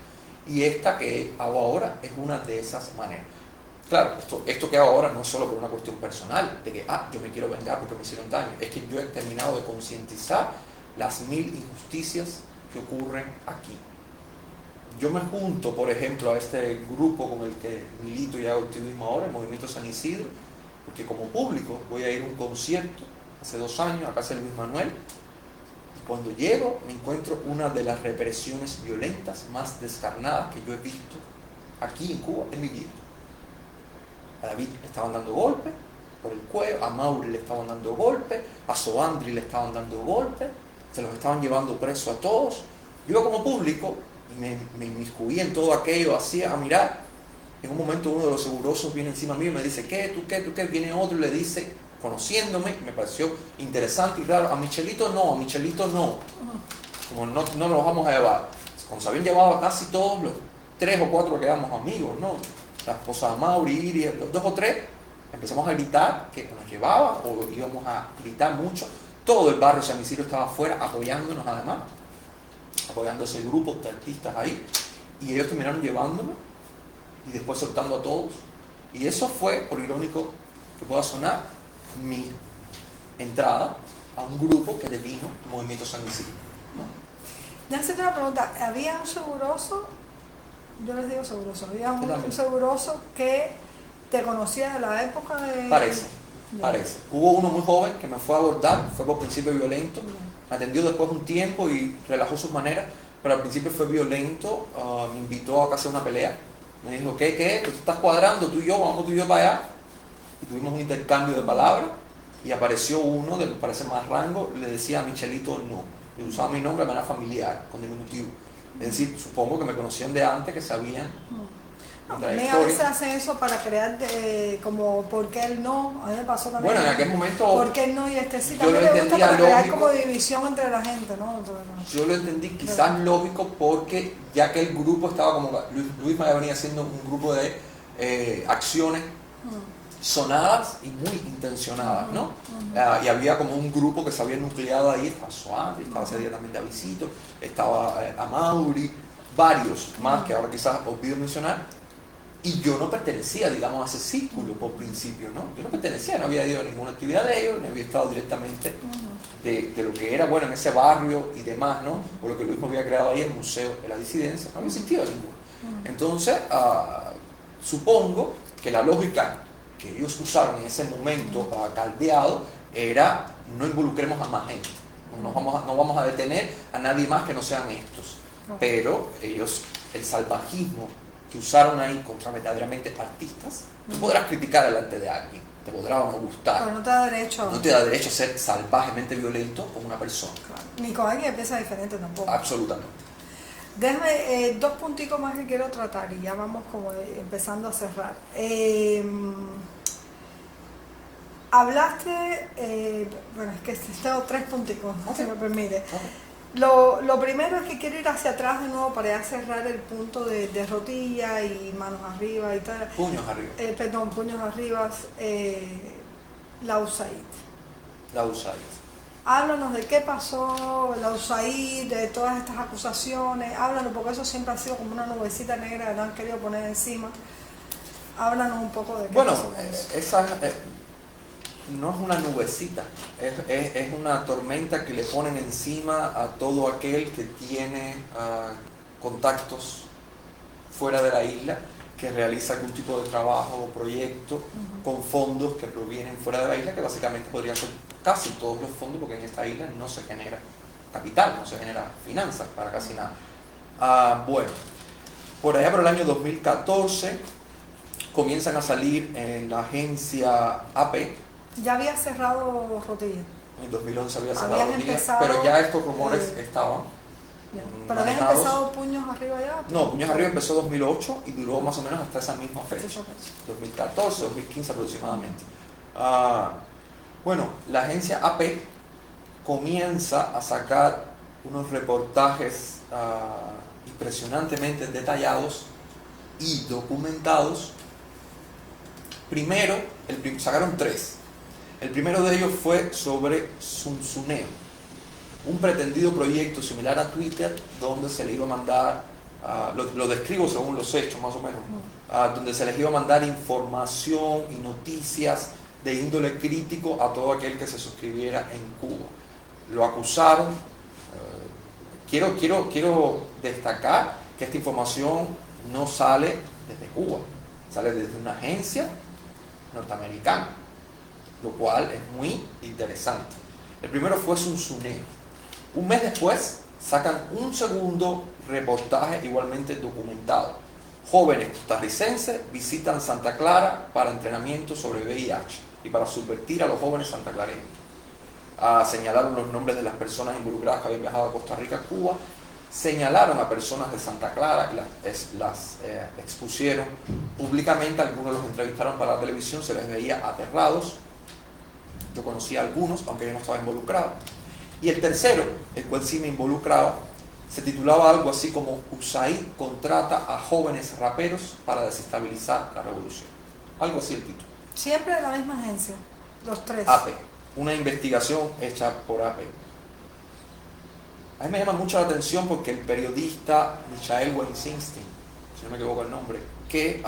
Y esta que hago ahora es una de esas maneras. Claro, esto que hago ahora no es solo por una cuestión personal, de que, yo me quiero vengar porque me hicieron daño, es que yo he terminado de concientizar las 1000 injusticias que ocurren aquí. Yo me junto, por ejemplo, a este grupo con el que milito y hago activismo ahora, el Movimiento San Isidro, porque como público voy a ir a un concierto hace 2 años a casa de Luis Manuel, y cuando llego me encuentro una de las represiones violentas más descarnadas que yo he visto aquí en Cuba en mi vida. A David le estaban dando golpes por el cuello, a Mauri le estaban dando golpes, a Soandri le estaban dando golpes, se los estaban llevando preso a todos. Yo como público me inmiscuí en todo aquello, hacía a mirar. En un momento uno de los segurosos viene encima mío y me dice, ¿qué? ¿Tú qué? ¿Tú qué? Viene otro y le dice, conociéndome, me pareció interesante y raro, a Michelito no. Como no los vamos a llevar. Como se habían llevado a casi todos los 3 o 4 que éramos amigos, ¿no? La esposa de Mauri, Iris, los 2 o 3, empezamos a gritar que nos llevaba o íbamos a gritar mucho. Todo el barrio San Isidro estaba afuera apoyándonos además, apoyando ese grupo de artistas ahí, y ellos terminaron llevándome y después soltando a todos. Y eso fue, por irónico que pueda sonar, mi entrada a un grupo que devino Movimiento San Isidro, ¿no? Déjame hacerte una pregunta. ¿Había un seguroso? Yo les digo seguroso. ¿Había un seguroso que te conocía de la época de...? Parece. Hubo uno muy joven que me fue a abordar, fue por principio violento, me atendió después un tiempo y relajó sus maneras, pero al principio fue violento, me invitó a hacer una pelea. Me dijo, ¿qué? ¿Tú estás cuadrando? Tú y yo, vamos tú y yo para allá. Y tuvimos un intercambio de palabras y apareció uno, de parece más rango, le decía a Michelito no. Y usaba mi nombre de manera familiar, con diminutivo. Es decir, supongo que me conocían de antes, que sabían. A veces hacen eso para crear como ¿por qué él no? A mí me pasó también. Bueno, en aquel momento ¿por qué él no? Y sí yo también lo le gusta para crear lógico, como división entre la gente, ¿no? Yo lo entendí quizás lógico porque ya que el grupo estaba como... Luis me venía haciendo un grupo de acciones sonadas y muy intencionadas, ¿no? Y había como un grupo que se había nucleado ahí, estaba Suárez, estaba ese día también Davidito, estaba Amauri, varios más que ahora quizás olvido mencionar, y yo no pertenecía, digamos, a ese círculo por principio, ¿no? Yo no pertenecía, no había ido a ninguna actividad de ellos, ni había estado directamente de lo que era, bueno, en ese barrio y demás, ¿no? Por lo que Luis me había creado ahí, el Museo de la Disidencia, no había sentido ninguno. Entonces, supongo que la lógica que ellos usaron en ese momento caldeado era no involucremos a más gente, no vamos a detener a nadie más que no sean estos. Pero ellos, el salvajismo que usaron ahí contra verdaderamente artistas, tú podrás criticar delante de alguien, te podrá o no gustar. Pero no te da derecho. No te da derecho a ser salvajemente violento con una persona. Claro. Ni con alguien que piensa diferente tampoco. Absolutamente. Déjame 2 punticos más que quiero tratar y ya vamos como empezando a cerrar. Hablaste, bueno, es que tengo 3 punticos, si me permite. Lo primero es que quiero ir hacia atrás de nuevo para ya cerrar el punto de rodilla y manos arriba y tal. Puños arriba. Perdón, puños arriba. La USAID. La USAID. Háblanos de qué pasó, la USAID, de todas estas acusaciones. Háblanos, porque eso siempre ha sido como una nubecita negra que no han querido poner encima. Háblanos un poco de qué pasó. Bueno, esa no es una nubecita, es una tormenta que le ponen encima a todo aquel que tiene contactos fuera de la isla, que realiza algún tipo de trabajo o proyecto con fondos que provienen fuera de la isla, que básicamente podrían ser casi todos los fondos, porque en esta isla no se genera capital, no se genera finanzas para casi nada. Bueno, por allá por el año 2014 comienzan a salir en la agencia AP. Ya había cerrado Rotilla. En 2011 había cerrado Rotilla, pero ya estos rumores estaban. ¿Pero habían empezado puños arriba ya? No, puños arriba empezó 2008 y duró más o menos hasta esa misma fecha. 2014, 2015 aproximadamente. Bueno, la agencia AP comienza a sacar unos reportajes impresionantemente detallados y documentados. Primero, sacaron 3. El primero de ellos fue sobre Zunzuneo, un pretendido proyecto similar a Twitter, donde se le iba a mandar, lo describo según los hechos más o menos, donde se les iba a mandar información y noticias de índole crítico a todo aquel que se suscribiera en Cuba. Lo acusaron. Quiero destacar que esta información no sale desde Cuba, sale desde una agencia norteamericana, lo cual es muy interesante. El primero fue Zunzuneo. Un mes después sacan un segundo reportaje igualmente documentado. Jóvenes costarricenses visitan Santa Clara para entrenamiento sobre VIH y para subvertir a los jóvenes santaclareños. Señalaron los nombres de las personas involucradas que habían viajado a Costa Rica, Cuba. Señalaron a personas de Santa Clara y las expusieron públicamente. Algunos los entrevistaron para la televisión, se les veía aterrados. Yo conocía a algunos, aunque yo no estaba involucrado. Y el tercero, el cual sí me involucraba, se titulaba algo así como USAID contrata a jóvenes raperos para desestabilizar la revolución. Algo así el título. Siempre de la misma agencia, los tres. AP, una investigación hecha por AP. A mí me llama mucho la atención porque el periodista Michael Weinstein, si no me equivoco el nombre, que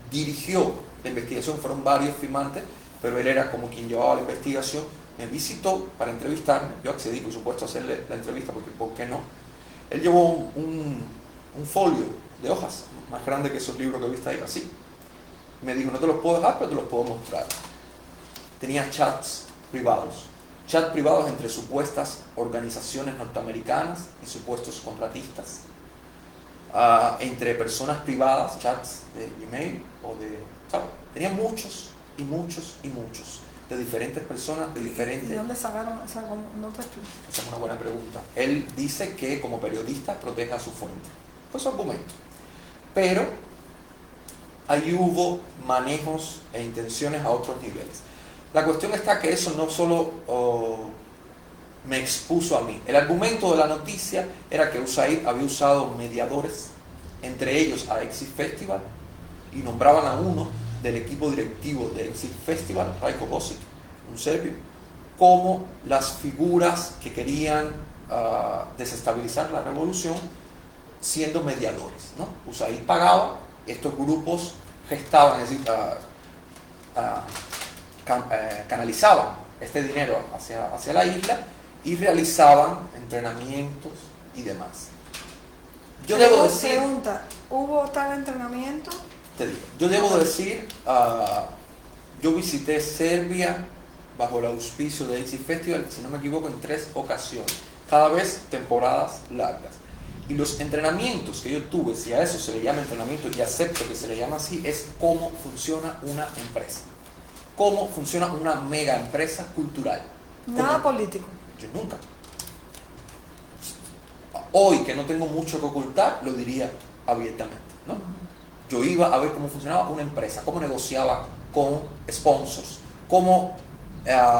dirigió la investigación, fueron varios firmantes, pero él era como quien llevaba la investigación, me visitó para entrevistarme. Yo accedí, por supuesto, a hacerle la entrevista, porque ¿por qué no? Él llevó un folio de hojas, más grande que esos libros que viste ahí, así. Me dijo, no te los puedo dejar, pero te los puedo mostrar. Tenía chats privados entre supuestas organizaciones norteamericanas y supuestos contratistas, entre personas privadas, chats de email o de... ¿sabes? Tenía muchos y muchos y muchos, de diferentes personas, de diferentes... ¿Y de dónde sacaron esa nota? Esa es una buena pregunta. Él dice que como periodista protege a su fuente. Fue su argumento. Pero ahí hubo manejos e intenciones a otros niveles. La cuestión está que eso no solo me expuso a mí. El argumento de la noticia era que USAID había usado mediadores, entre ellos a Exit Festival, y nombraban a uno del equipo directivo de Exit Festival, Rajko Bosic, un serbio, como las figuras que querían desestabilizar la revolución, siendo mediadores, ¿no? USAID pagaba, estos grupos gestaban, es decir, canalizaban este dinero hacia la isla y realizaban entrenamientos y demás. Yo debo decir... Pregunta, ¿hubo tal entrenamiento? Te digo, yo debo decir, yo visité Serbia bajo el auspicio de Exit Festival, si no me equivoco, en 3 ocasiones, cada vez temporadas largas. Y los entrenamientos que yo tuve, si a eso se le llama entrenamiento, y acepto que se le llama así, es cómo funciona una empresa. Cómo funciona una mega empresa cultural. Nada político. Yo nunca. Hoy, que no tengo mucho que ocultar, lo diría abiertamente, ¿no? Yo iba a ver cómo funcionaba una empresa, cómo negociaba con sponsors, cómo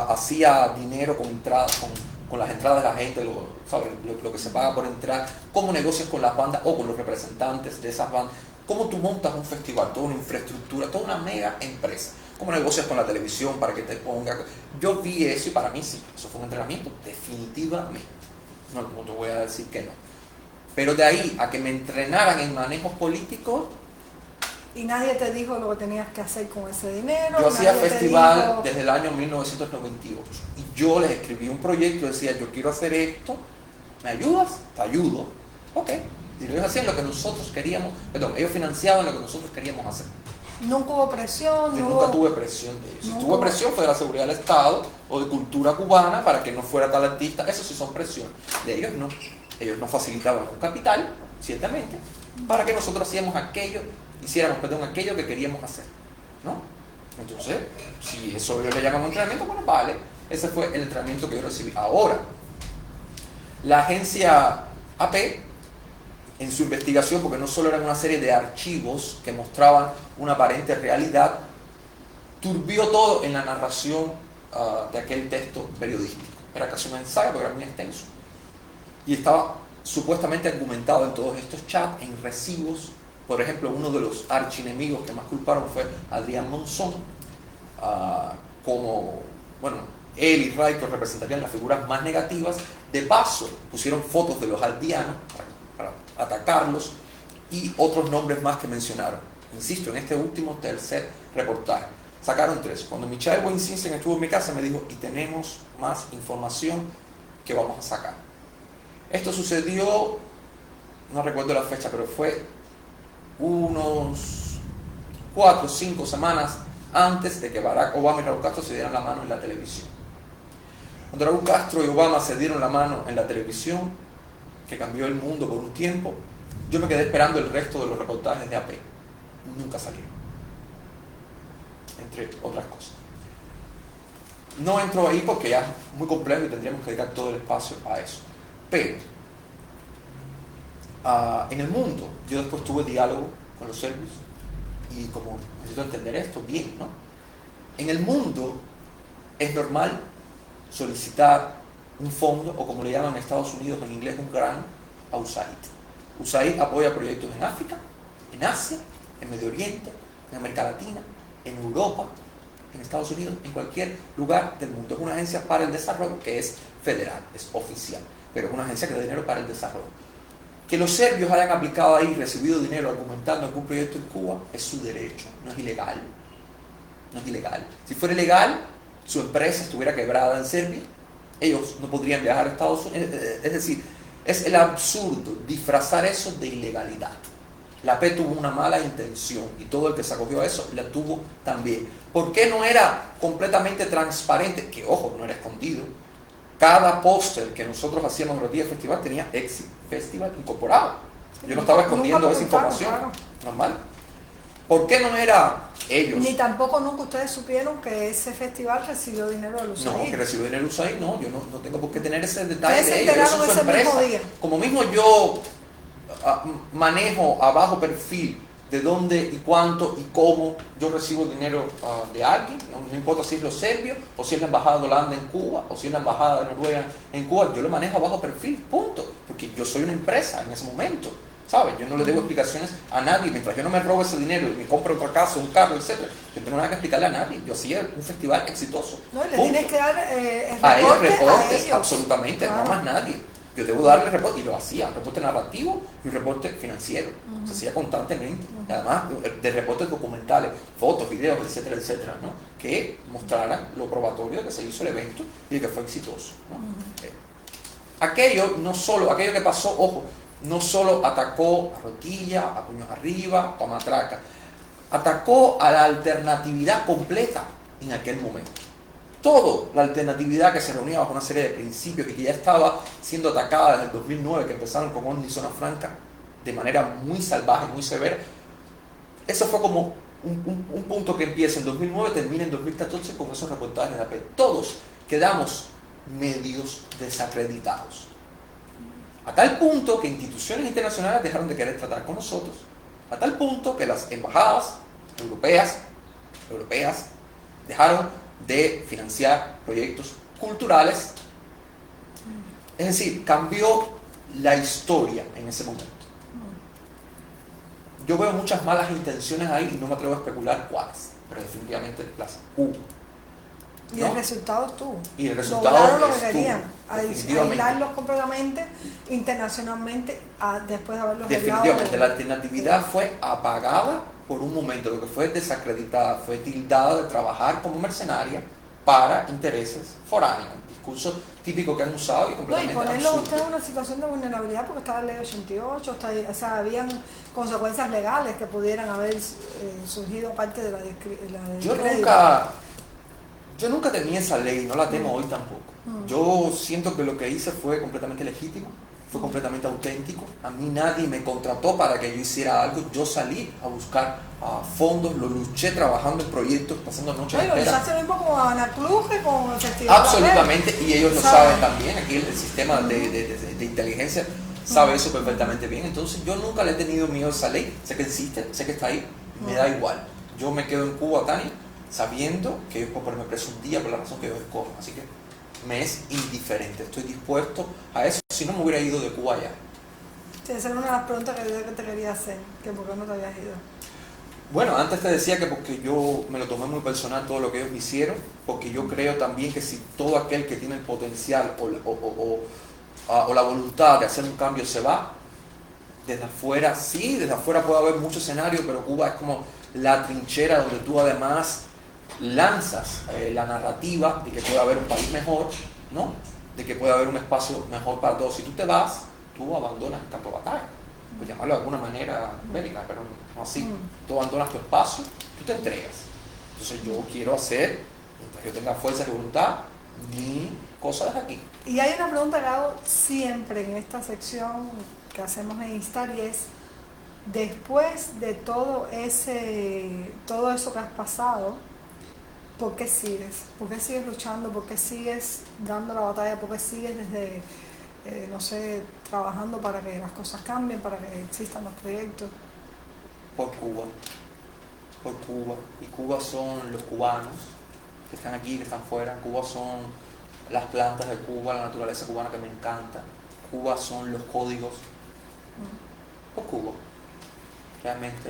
hacía dinero con las entradas de la gente, lo que se paga por entrar, cómo negocias con las bandas o con los representantes de esas bandas, cómo tú montas un festival, toda una infraestructura, toda una mega empresa, cómo negocias con la televisión para que te ponga. Yo vi eso y para mí sí, eso fue un entrenamiento, definitivamente. No te voy a decir que no. Pero de ahí a que me entrenaran en manejos políticos... Y nadie te dijo lo que tenías que hacer con ese dinero. Yo hacía festival desde el año 1998 y yo les escribí un proyecto, decía, yo quiero hacer esto, ¿me ayudas? Te ayudo. Ok. Y ellos hacían lo que nosotros queríamos, perdón, ellos financiaban lo que nosotros queríamos hacer. Nunca hubo presión. Yo nunca tuve presión de ellos. Si tuve presión fue de la seguridad del Estado o de cultura cubana para que no fuera tal artista, eso sí son presiones. De ellos no. Ellos nos facilitaban un capital, ciertamente, para que nosotros hiciéramos aquello que queríamos hacer, ¿no? Entonces, si eso yo le llamamos entrenamiento, bueno, vale, ese fue el entrenamiento que yo recibí. Ahora, la agencia AP, en su investigación, porque no solo eran una serie de archivos que mostraban una aparente realidad, turbió todo en la narración de aquel texto periodístico. Era casi un ensayo, porque era muy extenso. Y estaba supuestamente argumentado en todos estos chats, en recibos. Por ejemplo, uno de los archienemigos que más culparon fue Adrián Monzón, como, bueno, él y Riker representarían las figuras más negativas. De paso, pusieron fotos de los aldeanos para atacarlos y otros nombres más que mencionaron. Insisto, en este último tercer reportaje. Sacaron 3. Cuando Michael Wojciechowski estuvo en mi casa, me dijo, y tenemos más información que vamos a sacar. Esto sucedió, no recuerdo la fecha, pero fue unos 4 o 5 semanas antes de que Barack Obama y Raúl Castro se dieran la mano en la televisión. Cuando Raúl Castro y Obama se dieron la mano en la televisión, que cambió el mundo por un tiempo, yo me quedé esperando el resto de los reportajes de AP. Nunca salieron. Entre otras cosas. No entro ahí porque ya es muy complejo y tendríamos que dedicar todo el espacio a eso. Pero, en el mundo, yo después tuve diálogo con los serbios y como necesito entender esto bien, ¿no? En el mundo es normal solicitar un fondo, o como le llaman en Estados Unidos en inglés, un grant a USAID. USAID apoya proyectos en África, en Asia, en Medio Oriente, en América Latina, en Europa, en Estados Unidos, en cualquier lugar del mundo. Es una agencia para el desarrollo que es federal, es oficial, pero es una agencia que da dinero para el desarrollo. Que los serbios hayan aplicado ahí, recibido dinero argumentando algún proyecto en Cuba, es su derecho, no es ilegal. No es ilegal. Si fuera ilegal, su empresa estuviera quebrada en Serbia, ellos no podrían viajar a Estados Unidos. Es decir, es el absurdo disfrazar eso de ilegalidad. La AP tuvo una mala intención y todo el que se acogió a eso la tuvo también. ¿Por qué no era completamente transparente? Que ojo, no era escondido. Cada póster que nosotros hacíamos en los días del festival tenía Exit Festival incorporado. Yo no estaba escondiendo esa información. Claro. Normal. ¿Por qué no era ellos? Ni tampoco nunca ustedes supieron que ese festival recibió dinero de USAID. No, que recibió dinero de USAID, no. Yo no tengo por qué tener ese detalle de ellos. Eso es su empresa. Mismo día. Como mismo yo manejo a bajo perfil de dónde y cuánto y cómo yo recibo dinero de alguien, no importa si es los serbios o si es la embajada de Holanda en Cuba o si es la embajada de Noruega en Cuba, yo lo manejo a bajo perfil, punto, porque yo soy una empresa en ese momento, ¿sabes? Yo no le debo explicaciones a nadie, mientras yo no me robe ese dinero y me compre otra casa, un carro, etc. Yo no tengo nada que explicarle a nadie, yo hacía un festival exitoso. No, y le tienes que dar a ellos reportes, a ellos. Absolutamente, no más nadie. Yo debo darle reporte, y lo hacía, un reporte narrativo y un reporte financiero. Se hacía constantemente. Además, de reportes documentales, fotos, videos, etcétera, etcétera, ¿no? Que mostraran lo probatorio de que se hizo el evento y de que fue exitoso, ¿no? Aquello que pasó, ojo, no solo atacó a Rotilla, a Puños Arriba, a Matraca, atacó a la alternatividad completa en aquel momento. Toda la alternatividad que se reunía bajo una serie de principios y que ya estaba siendo atacada desde el 2009, que empezaron con Onda y Zona Franca de manera muy salvaje, muy severa. Eso fue como un punto que empieza en 2009, termina en 2014 con esos reportajes de AP. Todos quedamos medios desacreditados. A tal punto que instituciones internacionales dejaron de querer tratar con nosotros. A tal punto que las embajadas europeas dejaron de financiar proyectos culturales. Es decir, cambió la historia en ese momento. Yo veo muchas malas intenciones ahí y no me atrevo a especular cuáles, pero definitivamente las hubo. Y ¿no? El resultado estuvo. Y el resultado lograron lo que querían, definitivamente. aislarlos completamente internacionalmente después de haberlos definitivamente, la alternatividad fue apagada por un momento, lo que fue desacreditada, fue tildada de trabajar como mercenaria para intereses foráneos. Discurso típico que han usado y completamente no, y ponerlo absurdo. usted en una situación de vulnerabilidad porque estaba la ley 88, o sea, habían consecuencias legales que pudieran haber surgido aparte de la Yo nunca tenía esa ley, no la tengo hoy tampoco. Yo siento que lo que hice fue completamente legítimo, fue completamente auténtico. A mí nadie me contrató para que yo hiciera algo. Yo salí a buscar fondos, lo luché trabajando en proyectos, pasando noches enteras. Lo usaste lo mismo como Anacluje, con el Festival. Absolutamente, y ellos lo saben también. Aquí el sistema de inteligencia sabe eso perfectamente bien. Entonces yo nunca le he tenido miedo a esa ley. Sé que existe, sé que está ahí, me da igual. Yo me quedo en Cuba, Tania, sabiendo que ellos pueden ponerme preso un día por la razón que ellos escojan. Así que me es indiferente, estoy dispuesto a eso. Si no, me hubiera ido de Cuba ya. Sí, esa era una de las preguntas que te quería hacer, que por qué no te habías ido. Bueno, antes te decía que porque yo me lo tomé muy personal todo lo que ellos hicieron, porque yo creo también que si todo aquel que tiene el potencial o la voluntad de hacer un cambio se va, desde afuera, sí, desde afuera puede haber muchos escenarios, pero Cuba es como la trinchera donde tú además lanzas la narrativa de que puede haber un país mejor, ¿no? De que puede haber un espacio mejor para todos. Si tú te vas, tú abandonas el campo de batalla, por llamarlo de alguna manera bélica, pero no así. Tú abandonas tu espacio, tú te entregas. Entonces yo quiero hacer, mientras yo tenga fuerza y voluntad, mi cosa desde aquí. Y hay una pregunta que hago siempre en esta sección que hacemos en Instar y es, después de todo eso que has pasado, ¿por qué sigues? ¿Por qué sigues luchando? ¿Por qué sigues dando la batalla? ¿Por qué sigues desde, no sé, trabajando para que las cosas cambien, para que existan los proyectos? Por Cuba. Por Cuba. Y Cuba son los cubanos que están aquí, que están fuera. Cuba son las plantas de Cuba, la naturaleza cubana que me encanta. Cuba son los códigos. Por Cuba. Realmente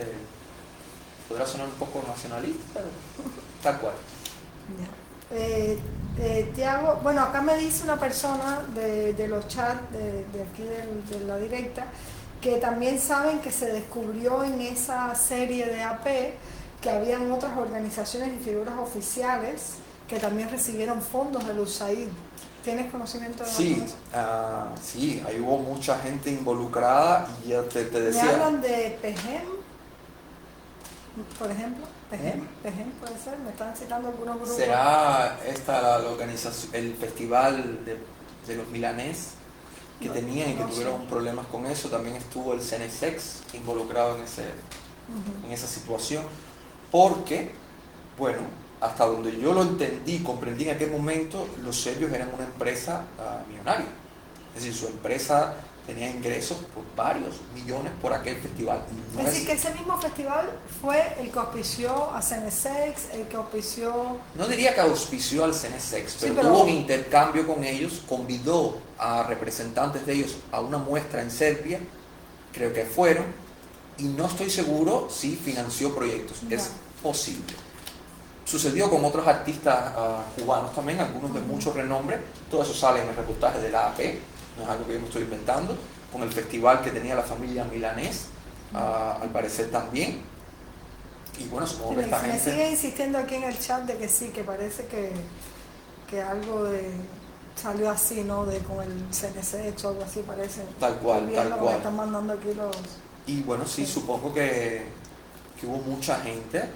podrá sonar un poco nacionalista, pero tal cual. Tiago, bueno, acá me dice una persona de los chats de aquí de la directa que también saben que se descubrió en esa serie de AP que habían otras organizaciones y figuras oficiales que también recibieron fondos del USAID. ¿Tienes conocimiento de Sí, sí, ahí hubo mucha gente involucrada y ya te decía. Me hablan de PEGEM, por ejemplo. PEGEM puede ser, me están citando algunos grupos. ¿Será esta la organización, el festival de los milanés que tenían y que tuvieron problemas con eso? También estuvo el CNSEX involucrado en esa situación, porque, bueno, hasta donde yo lo entendí, comprendí en aquel momento, los serbios eran una empresa millonaria. Es decir, su empresa tenía ingresos por varios millones por aquel festival. No es decir, que ese mismo festival fue el que auspició a CNSEX, el que auspició... No diría que auspició al CNSEX, pero, sí, pero tuvo un intercambio con ellos, convidó a representantes de ellos a una muestra en Serbia, creo que fueron, y no estoy seguro si financió proyectos. No. Es posible. Sucedió con otros artistas cubanos también, algunos de mucho renombre. Todo eso sale en el reportaje de la AP, no es algo que yo me estoy inventando. Con el festival que tenía la familia milanés, al parecer también. Y bueno, supongo que esta gente... Me sigue insistiendo aquí en el chat de que sí, que parece que algo salió así, ¿no? Con el CNC o algo así parece. Tal cual, tal cual. Me están mandando aquí los... Y bueno, sí, supongo que hubo mucha gente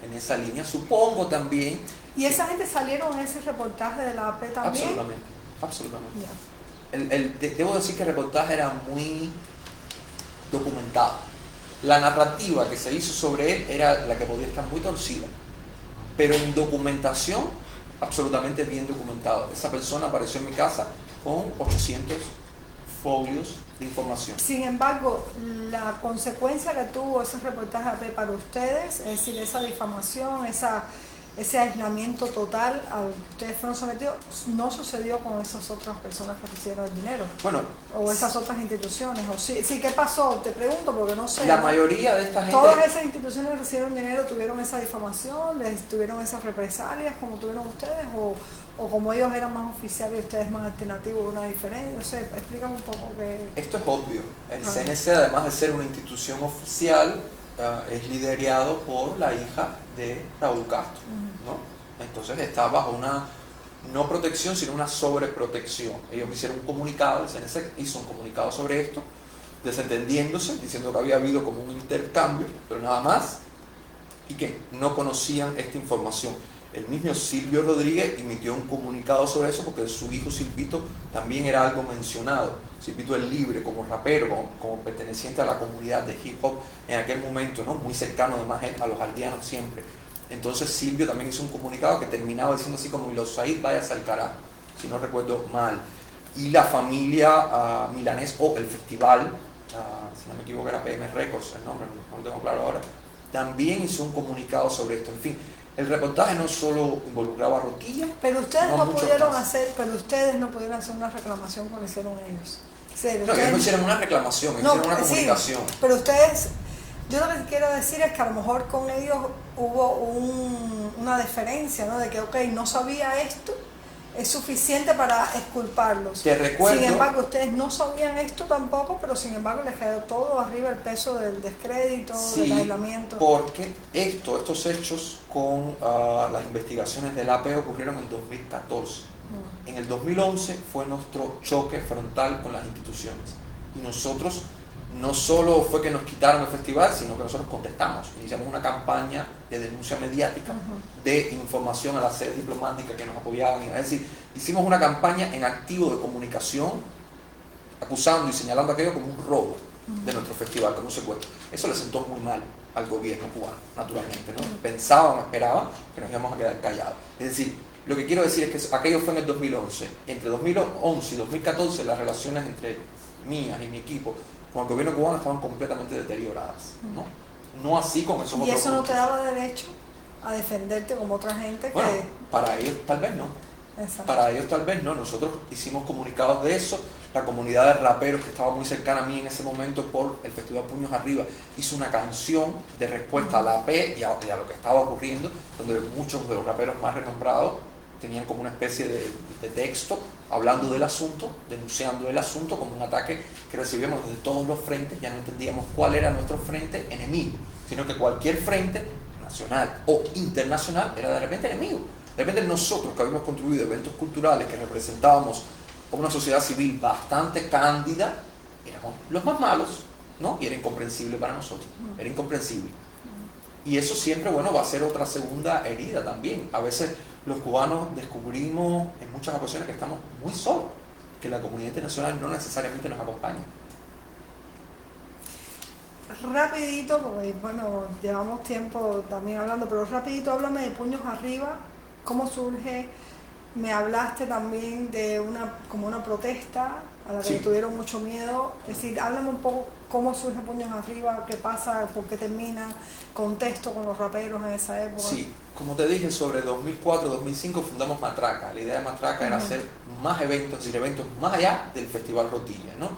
en esa línea, supongo también. ¿Y esa gente salieron en ese reportaje de la AP también? Absolutamente, absolutamente. Debo decir que el reportaje era muy documentado. La narrativa que se hizo sobre él era la que podía estar muy torcida, pero en documentación, absolutamente bien documentado. Esa persona apareció en mi casa con 800 folios de información. Sin embargo, la consecuencia que tuvo ese reportaje AP para ustedes, es decir, esa difamación, ese aislamiento total al que ustedes fueron sometidos, no sucedió con esas otras personas que recibieron el dinero. Bueno, o esas otras instituciones. O sí, ¿qué pasó? Te pregunto porque no sé. La mayoría de esta gente... ¿Todas esas instituciones que recibieron dinero tuvieron esa difamación? ¿Tuvieron esas represalias como tuvieron ustedes? ¿O como ellos eran más oficiales y ustedes más alternativos, una diferencia? No sé, explícame un poco que... Esto es obvio. El CNC, además de ser una institución oficial, es liderado por la hija de Raúl Castro, ¿no? Entonces está bajo una no protección, sino una sobreprotección. Ellos hicieron un comunicado, el CNC hizo un comunicado sobre esto, desentendiéndose, diciendo que había habido como un intercambio, pero nada más, y que no conocían esta información. El mismo Silvio Rodríguez emitió un comunicado sobre eso porque su hijo Silvito también era algo mencionado. Silvito es libre como rapero, como perteneciente a la comunidad de hip hop en aquel momento, ¿no? Muy cercano además a los aldeanos siempre. Entonces Silvio también hizo un comunicado que terminaba diciendo así como los Said vaya a Salcará, si no recuerdo mal. Y la familia milanés o el festival, si no me equivoco era PM Records, el nombre no lo tengo claro ahora, también hizo un comunicado sobre esto. En fin, el reportaje no solo involucraba a Rotilla, pero ustedes no pudieron hacer una reclamación como hicieron ellos. No, ellos no hicieron una reclamación, ellos hicieron una comunicación. Sí, pero ustedes Yo lo que quiero decir es que a lo mejor con ellos hubo una deferencia, ¿no? De que, ok, no sabía esto, es suficiente para exculparlos. Te recuerdo, Sin embargo, ustedes no sabían esto tampoco, pero sin embargo les quedó todo arriba el peso del descrédito, sí, del aislamiento. porque estos hechos con las investigaciones del AP ocurrieron en 2014. En el 2011 fue nuestro choque frontal con las instituciones. Y nosotros no solo fue que nos quitaron el festival, sino que nosotros contestamos. Iniciamos una campaña de denuncia mediática, de información a las sedes diplomáticas que nos apoyaban. Es decir, hicimos una campaña en activo de comunicación, acusando y señalando aquello como un robo de nuestro festival, como un secuestro. Eso le sentó muy mal al gobierno cubano, naturalmente, ¿no? Pensaban, esperaban que nos íbamos a quedar callados. Es decir, lo que quiero decir es que aquello fue en el 2011. Entre 2011 y 2014 las relaciones entre mías y mi equipo con el gobierno cubano estaban completamente deterioradas, ¿no? No así con esos otros. ¿Y eso no te daba derecho a defenderte como otra gente? Bueno, que... para ellos tal vez no. Exacto. Para ellos tal vez no. Nosotros hicimos comunicados de eso. La comunidad de raperos que estaba muy cercana a mí en ese momento por el Festival Puños Arriba hizo una canción de respuesta a la AP y a lo que estaba ocurriendo, donde muchos de los raperos más renombrados tenían como una especie de texto hablando del asunto, denunciando el asunto como un ataque que recibíamos desde todos los frentes. Ya no entendíamos cuál era nuestro frente enemigo, sino que cualquier frente nacional o internacional era de repente enemigo. De repente nosotros que habíamos construido eventos culturales que representábamos a una sociedad civil bastante cándida, éramos los más malos, ¿no? Y era incomprensible para nosotros, era incomprensible. Y eso siempre, bueno, va a ser otra segunda herida también. A veces los cubanos descubrimos en muchas ocasiones que estamos muy solos, que la comunidad internacional no necesariamente nos acompaña. Rapidito, porque bueno, llevamos tiempo también hablando, pero rapidito háblame de Puños Arriba, cómo surge. Me hablaste también de como una protesta a la que Sí. tuvieron mucho miedo. Es decir, háblame un poco cómo surge Puños Arriba, qué pasa, por qué termina, contexto con los raperos en esa época. Sí, como te dije, sobre 2004-2005 fundamos Matraca. La idea de Matraca era hacer más eventos, es decir, eventos más allá del Festival Rotilla, ¿no?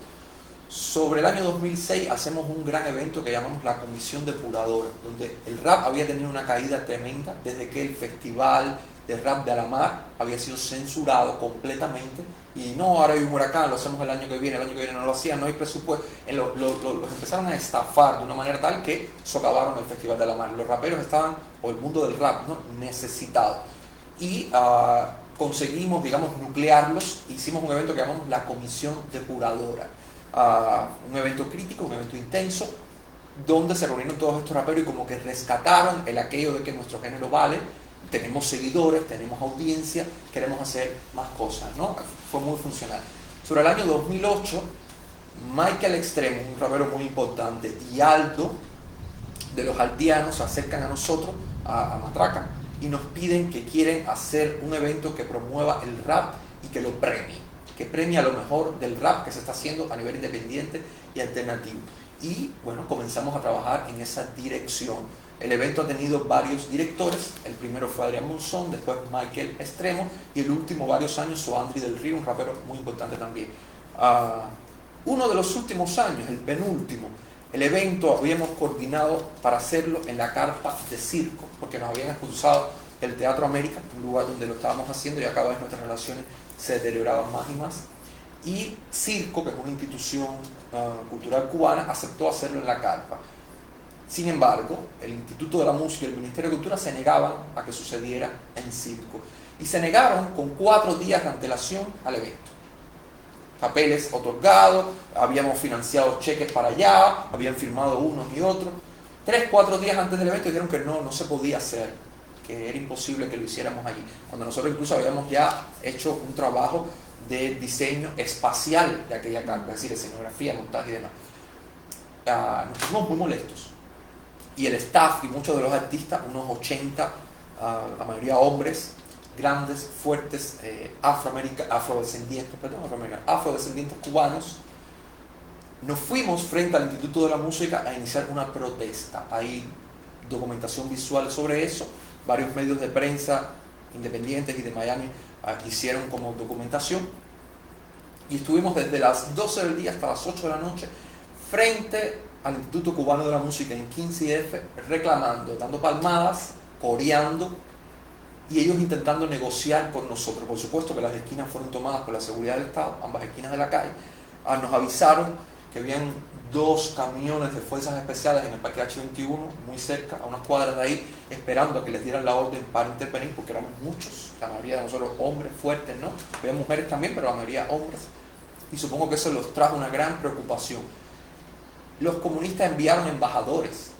Sobre el año 2006 hacemos un gran evento que llamamos la Comisión Depuradora, donde el rap había tenido una caída tremenda desde que el Festival de Rap de Alamar había sido censurado completamente. Y no, ahora hay un huracán, lo hacemos el año que viene no lo hacían, no hay presupuesto. Los empezaron a estafar de una manera tal que socavaron el Festival de Alamar. Los raperos estaban, o el mundo del rap, ¿no?, necesitados. Y conseguimos, digamos, nuclearlos. Hicimos un evento que llamamos la Comisión Depuradora. Un evento crítico, un evento intenso, donde se reunieron todos estos raperos y como que rescataron el aquello de que nuestro género vale, tenemos seguidores, tenemos audiencia, queremos hacer más cosas, ¿no? Fue muy funcional. Sobre el año 2008, Michael Extremo, un rapero muy importante, y Aldo, de los Altianos, se acercan a nosotros, a Matraca, y nos piden que quieren hacer un evento que promueva el rap y que lo premie, que premia lo mejor del rap que se está haciendo a nivel independiente y alternativo. Y bueno, comenzamos a trabajar en esa dirección. El evento ha tenido varios directores. El primero fue Adrián Monzón, después Michael Extremo, y el último varios años Soandri del Río, un rapero muy importante también. Uno de los últimos años, el penúltimo, el evento habíamos coordinado para hacerlo en la carpa de Circo, porque nos habían expulsado del Teatro América, un lugar donde lo estábamos haciendo, y a cada vez nuestras relaciones se deterioraban más y más. Y Circo, que es una institución cultural cubana, aceptó hacerlo en la carpa. Sin embargo, el Instituto de la Música y el Ministerio de Cultura se negaban a que sucediera en Circo. Y se negaron con 4 días de antelación al evento. Papeles otorgados, habíamos financiado cheques para allá, habían firmado unos y otros. 3-4 días antes del evento dijeron que no se podía hacer, que era imposible que lo hiciéramos allí. Cuando nosotros incluso habíamos ya hecho un trabajo de diseño espacial de aquella carpa, es decir, escenografía, montaje y demás. Nos pusimos muy molestos. Y el staff y muchos de los artistas, unos 80, la mayoría hombres, grandes, fuertes, afrodescendientes cubanos, nos fuimos frente al Instituto de la Música a iniciar una protesta. Hay documentación visual sobre eso, varios medios de prensa independientes y de Miami hicieron como documentación, y estuvimos desde las 12 del día hasta las 8 de la noche frente al Instituto Cubano de la Música en 15F reclamando, dando palmadas, coreando, y ellos intentando negociar con nosotros. Por supuesto que las esquinas fueron tomadas por la seguridad del Estado, ambas esquinas de la calle. Nos avisaron que habían 2 camiones de fuerzas especiales en el Parque H21, muy cerca, a unas cuadras de ahí, esperando a que les dieran la orden para intervenir, porque éramos muchos, la mayoría de nosotros hombres fuertes, ¿no? Había mujeres también, pero la mayoría hombres. Y supongo que eso los trajo una gran preocupación. Los comunistas enviaron embajadores,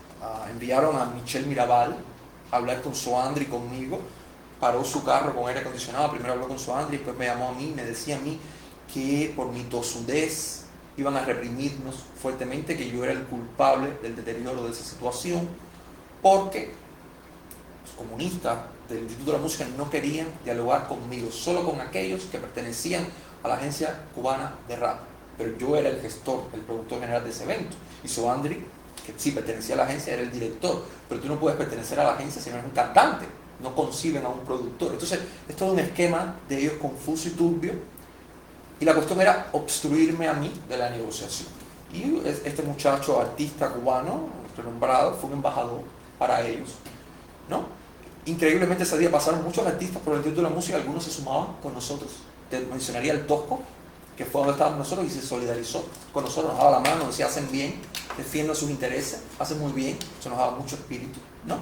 enviaron a Michel Mirabal a hablar con Soandri y conmigo. Paró su carro con aire acondicionado, primero habló con Soandri, después me llamó a mí, me decía a mí que por mi tosudez iban a reprimirnos fuertemente, que yo era el culpable del deterioro de esa situación, porque los comunistas del Instituto de la Música no querían dialogar conmigo, solo con aquellos que pertenecían a la Agencia Cubana de Rap. Pero yo era el gestor, el productor general de ese evento, y Soandri, que sí pertenecía a la agencia, era el director. Pero tú no puedes pertenecer a la agencia si no eres un cantante, no conciben a un productor. Entonces es todo un esquema de ellos confuso y turbio, y la cuestión era obstruirme a mí de la negociación. Y este muchacho artista cubano, renombrado, fue un embajador para ellos, ¿no? Increíblemente ese día pasaron muchos artistas por el Instituto de la Música, algunos se sumaban con nosotros. Te mencionaría el Tosco, que fue donde estábamos nosotros y se solidarizó con nosotros, nos daba la mano, nos decía hacen bien, defienden sus intereses, hacen muy bien, eso nos daba mucho espíritu, ¿no?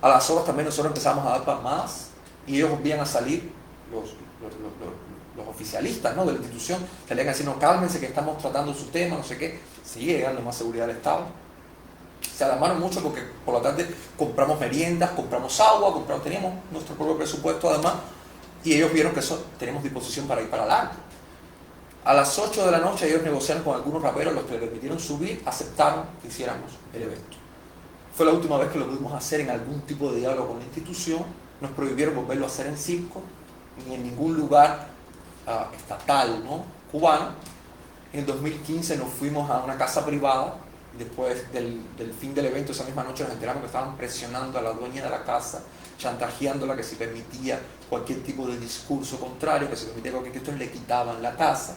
A las horas también nosotros empezamos a dar palmadas y ellos volvían a salir, los oficialistas, ¿no?, de la institución, salían a decir, no, cálmense que estamos tratando su tema, no sé qué. Sigue llegando más seguridad del Estado. Se alarmaron mucho porque por la tarde compramos meriendas, compramos agua, teníamos nuestro propio presupuesto además, y ellos vieron que eso teníamos disposición para ir para adelante. A las 8 de la noche ellos negociaron con algunos raperos, los que les permitieron subir, aceptaron que hiciéramos el evento. Fue la última vez que lo pudimos hacer en algún tipo de diálogo con la institución. Nos prohibieron volverlo a hacer en circo, ni en ningún lugar estatal, ¿no?, cubano. En el 2015 nos fuimos a una casa privada. Después del fin del evento, esa misma noche nos enteramos que estaban presionando a la dueña de la casa, chantajeándola que si permitía cualquier tipo de discurso contrario, que si permitía cualquier cuestión, le quitaban la casa.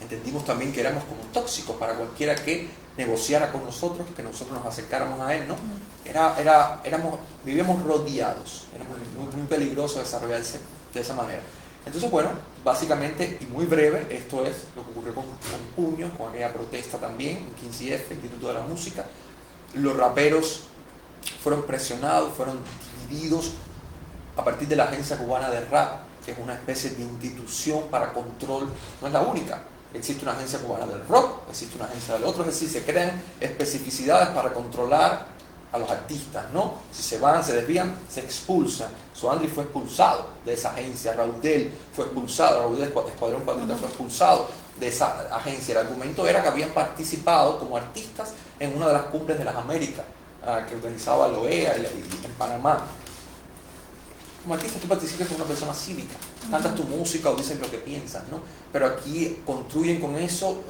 Entendimos también que éramos como tóxicos para cualquiera que negociara con nosotros, que nosotros nos acercáramos a él, ¿no? Vivíamos rodeados, era muy peligroso desarrollarse de esa manera. Entonces, bueno, básicamente y muy breve, esto es lo que ocurrió con Puño, con aquella protesta también, en 15F, Instituto de la Música. Los raperos fueron presionados, fueron divididos a partir de la Agencia Cubana de Rap, que es una especie de institución para control, no es la única. Existe una agencia cubana del rock, existe una agencia del otro, es decir, se crean especificidades para controlar a los artistas, ¿no? Si se van, se desvían, se expulsan. Soandri fue expulsado de esa agencia, Raúl Del fue expulsado, Raúl Del Escuadrón Patriota fue expulsado de esa agencia. El argumento era que habían participado como artistas en una de las cumbres de las Américas que organizaba la OEA en Panamá. Como artista tú participas como una persona cívica, cantas tu música o dices lo que piensas, ¿no? Pero aquí construyen con eso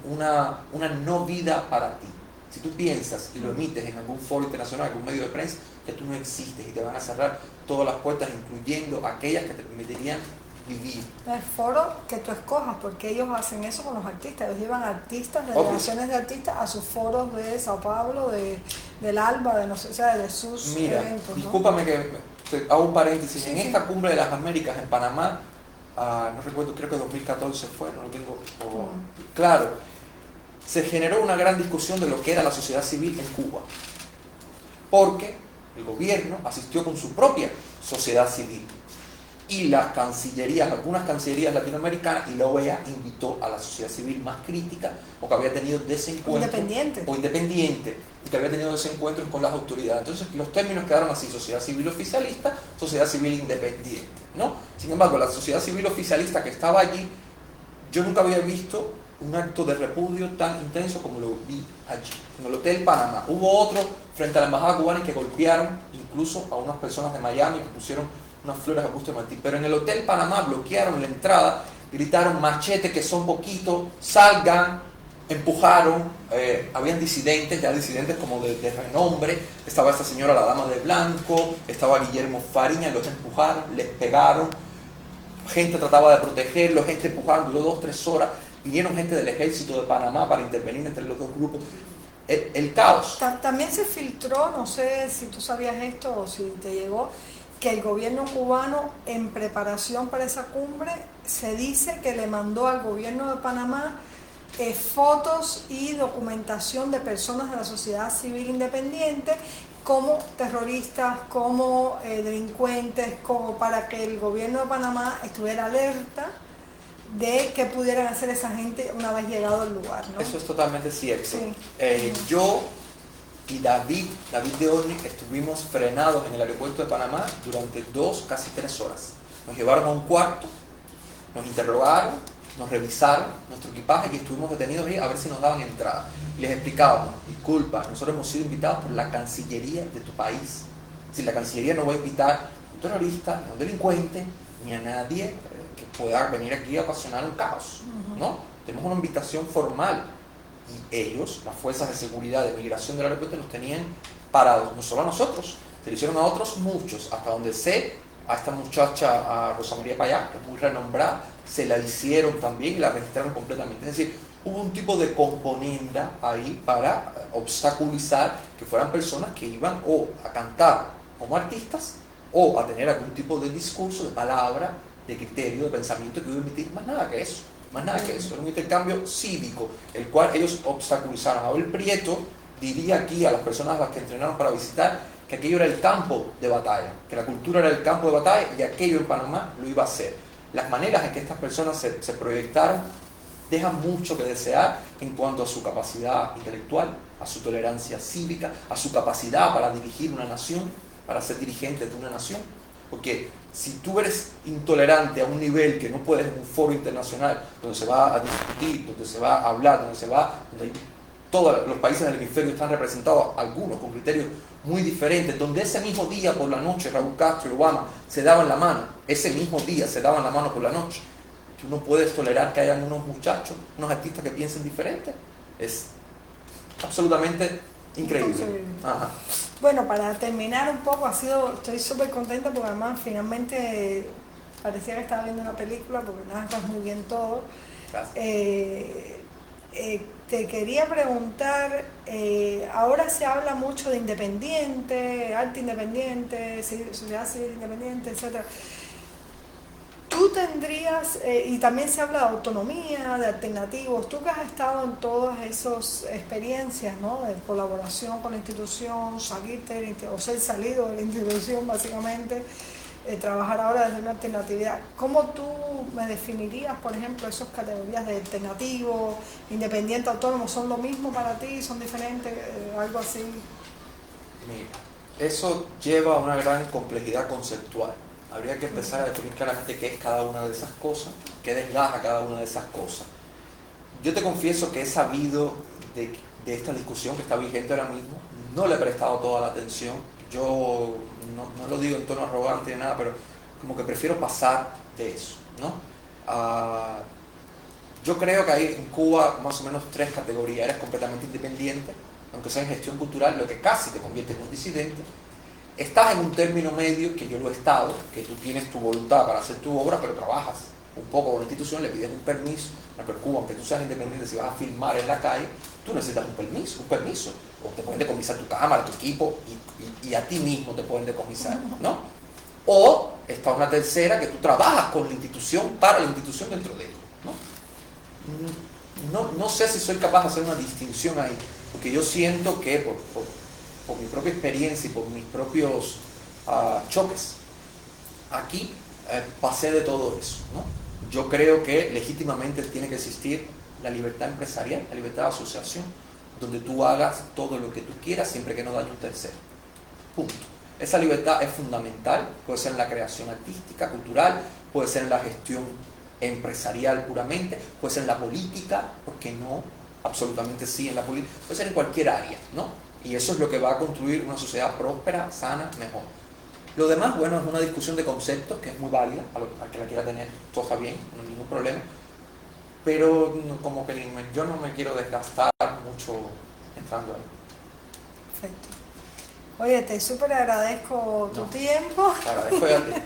una no vida para ti. Si tú piensas y lo emites en algún foro internacional, algún medio de prensa, que tú no existes y te van a cerrar todas las puertas, incluyendo aquellas que te permitirían vivir. El foro que tú escojas, porque ellos hacen eso con los artistas, ellos llevan artistas, delegaciones de artistas a sus foros de Sao Paulo, del ALBA, de no sé, o sea, de sus eventos, ¿no? Discúlpame que te hago un paréntesis. En esta cumbre de las Américas en Panamá, no recuerdo, creo que 2014 fue, no lo tengo claro, se generó una gran discusión de lo que era la sociedad civil en Cuba, porque el gobierno asistió con su propia sociedad civil y las cancillerías, algunas cancillerías latinoamericanas y la OEA invitó a la sociedad civil más crítica o que había tenido desencuentros independiente y que había tenido desencuentros con las autoridades. Entonces los términos quedaron así: sociedad civil oficialista, sociedad civil independiente, ¿no? Sin embargo, la sociedad civil oficialista que estaba allí, yo nunca había visto un acto de repudio tan intenso como lo vi allí, en el Hotel Panamá. Hubo otro frente a la embajada cubana y que golpearon incluso a unas personas de Miami que pusieron unas flores a Augusto Martí. Pero en el Hotel Panamá bloquearon la entrada, gritaron machete que son poquitos, salgan, empujaron, habían disidentes, ya disidentes como de renombre, estaba esta señora, la dama de blanco, estaba Guillermo Fariña, los empujaron, les pegaron, gente trataba de protegerlos, gente empujaron, duró 2-3 horas. Vinieron gente del ejército de Panamá para intervenir entre los dos grupos. el caos. También se filtró, no sé si tú sabías esto o si te llegó, que el gobierno cubano, en preparación para esa cumbre, se dice que le mandó al gobierno de Panamá fotos y documentación de personas de la sociedad civil independiente como terroristas, como delincuentes, como para que el gobierno de Panamá estuviera alerta de qué pudieran hacer esa gente una vez llegado al lugar, ¿no? Eso es totalmente cierto. Sí. Yo y David de Ornick estuvimos frenados en el aeropuerto de Panamá durante 2, casi 3 horas. Nos llevaron a un cuarto, nos interrogaron, nos revisaron nuestro equipaje y estuvimos detenidos ahí a ver si nos daban entrada. Y les explicábamos, disculpa, nosotros hemos sido invitados por la Cancillería de tu país. Si la Cancillería no va a invitar a un terrorista, ni a un delincuente, ni a nadie que pueda venir aquí a ocasionar un caos, ¿no? Tenemos una invitación formal y ellos, las fuerzas de seguridad de migración del aeropuerto, nos tenían parados, no solo a nosotros, se lo hicieron a otros muchos, hasta donde sé, a esta muchacha, a Rosa María Payá, que es muy renombrada, se la hicieron también y la registraron completamente. Es decir, hubo un tipo de componenda ahí para obstaculizar que fueran personas que iban o a cantar como artistas o a tener algún tipo de discurso, de palabra, de criterio, de pensamiento que iba a emitir, más nada que eso. Más nada que eso, era un intercambio cívico, el cual ellos obstaculizaron. Abel Prieto diría aquí a las personas a las que entrenaron para visitar que aquello era el campo de batalla, que la cultura era el campo de batalla y aquello en Panamá lo iba a hacer. Las maneras en que estas personas se proyectaron dejan mucho que desear en cuanto a su capacidad intelectual, a su tolerancia cívica, a su capacidad para dirigir una nación, para ser dirigente de una nación. Porque si tú eres intolerante a un nivel que no puedes en un foro internacional donde se va a discutir, donde se va a hablar, donde todos los países del hemisferio están representados, algunos con criterios muy diferentes, donde ese mismo día por la noche Raúl Castro y Obama se daban la mano, ese mismo día se daban la mano por la noche, tú no puedes tolerar que hayan unos muchachos, unos artistas que piensen diferente. Es absolutamente increíble. Ajá. Bueno, para terminar un poco, estoy súper contenta porque además finalmente parecía que estaba viendo una película porque nada, estás muy bien todo. Te quería preguntar, ahora se habla mucho de independiente, arte independiente, sociedad civil independiente, etcétera. Tú tendrías, y también se habla de autonomía, de alternativos, tú que has estado en todas esas experiencias, ¿no? De colaboración con la institución, salirte o ser salido de la institución básicamente, trabajar ahora desde una alternatividad. ¿Cómo tú me definirías, por ejemplo, esas categorías de alternativo, independiente, autónomo? ¿Son lo mismo para ti? ¿Son diferentes? Algo así. Mira, eso lleva a una gran complejidad conceptual. Habría que empezar a definir claramente qué es cada una de esas cosas, qué desgaja cada una de esas cosas. Yo te confieso que he sabido de esta discusión que está vigente ahora mismo, no le he prestado toda la atención. Yo no lo digo en tono arrogante ni nada, pero como que prefiero pasar de eso, ¿no? Yo creo que hay en Cuba más o menos 3 categorías. Eres completamente independiente, aunque sea en gestión cultural, lo que casi te convierte en un disidente. Estás en un término medio, que yo lo he estado, que tú tienes tu voluntad para hacer tu obra, pero trabajas un poco con la institución, le pides un permiso, pero Cuba, aunque tú seas independiente, si vas a filmar en la calle, tú necesitas un permiso, o te pueden decomisar tu cámara, tu equipo, y a ti mismo te pueden decomisar, ¿no? O está una tercera, que tú trabajas con la institución, para la institución dentro de ella, ¿no? No sé si soy capaz de hacer una distinción ahí, porque yo siento que por mi propia experiencia y por mis propios choques, aquí pasé de todo eso, ¿no? Yo creo que legítimamente tiene que existir la libertad empresarial, la libertad de asociación, donde tú hagas todo lo que tú quieras siempre que no dañe a un tercero. Punto. Esa libertad es fundamental, puede ser en la creación artística, cultural, puede ser en la gestión empresarial puramente, puede ser en la política, ¿por qué no? Absolutamente sí en la política, puede ser en cualquier área, ¿no? Y eso es lo que va a construir una sociedad próspera, sana, mejor. Lo demás, bueno, es una discusión de conceptos que es muy válida, al que la quiera tener, todo está bien, no hay ningún problema. Pero como que yo no me quiero desgastar mucho entrando ahí. Perfecto. Oye, te súper agradezco tu tiempo. Te agradezco a ti.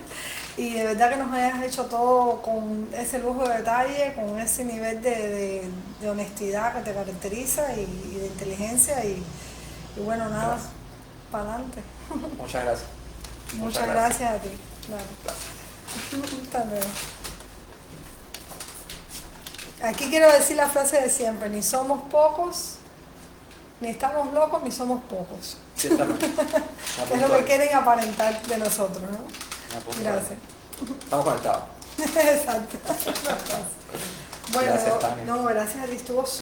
y de verdad que nos hayas hecho todo con ese lujo de detalle, con ese nivel de honestidad que te caracteriza y de inteligencia y bueno, nada, Gracias. para adelante. Muchas gracias. Muchas gracias a ti. Claro. Gracias. Hasta luego. Aquí quiero decir la frase de siempre, ni somos pocos, ni estamos locos, ni somos pocos. Ciertamente. Es lo que quieren aparentar de nosotros, ¿no? Gracias. Estamos conectados. Exacto. Bueno, Gracias, Tania. no, gracias a ti, estuvo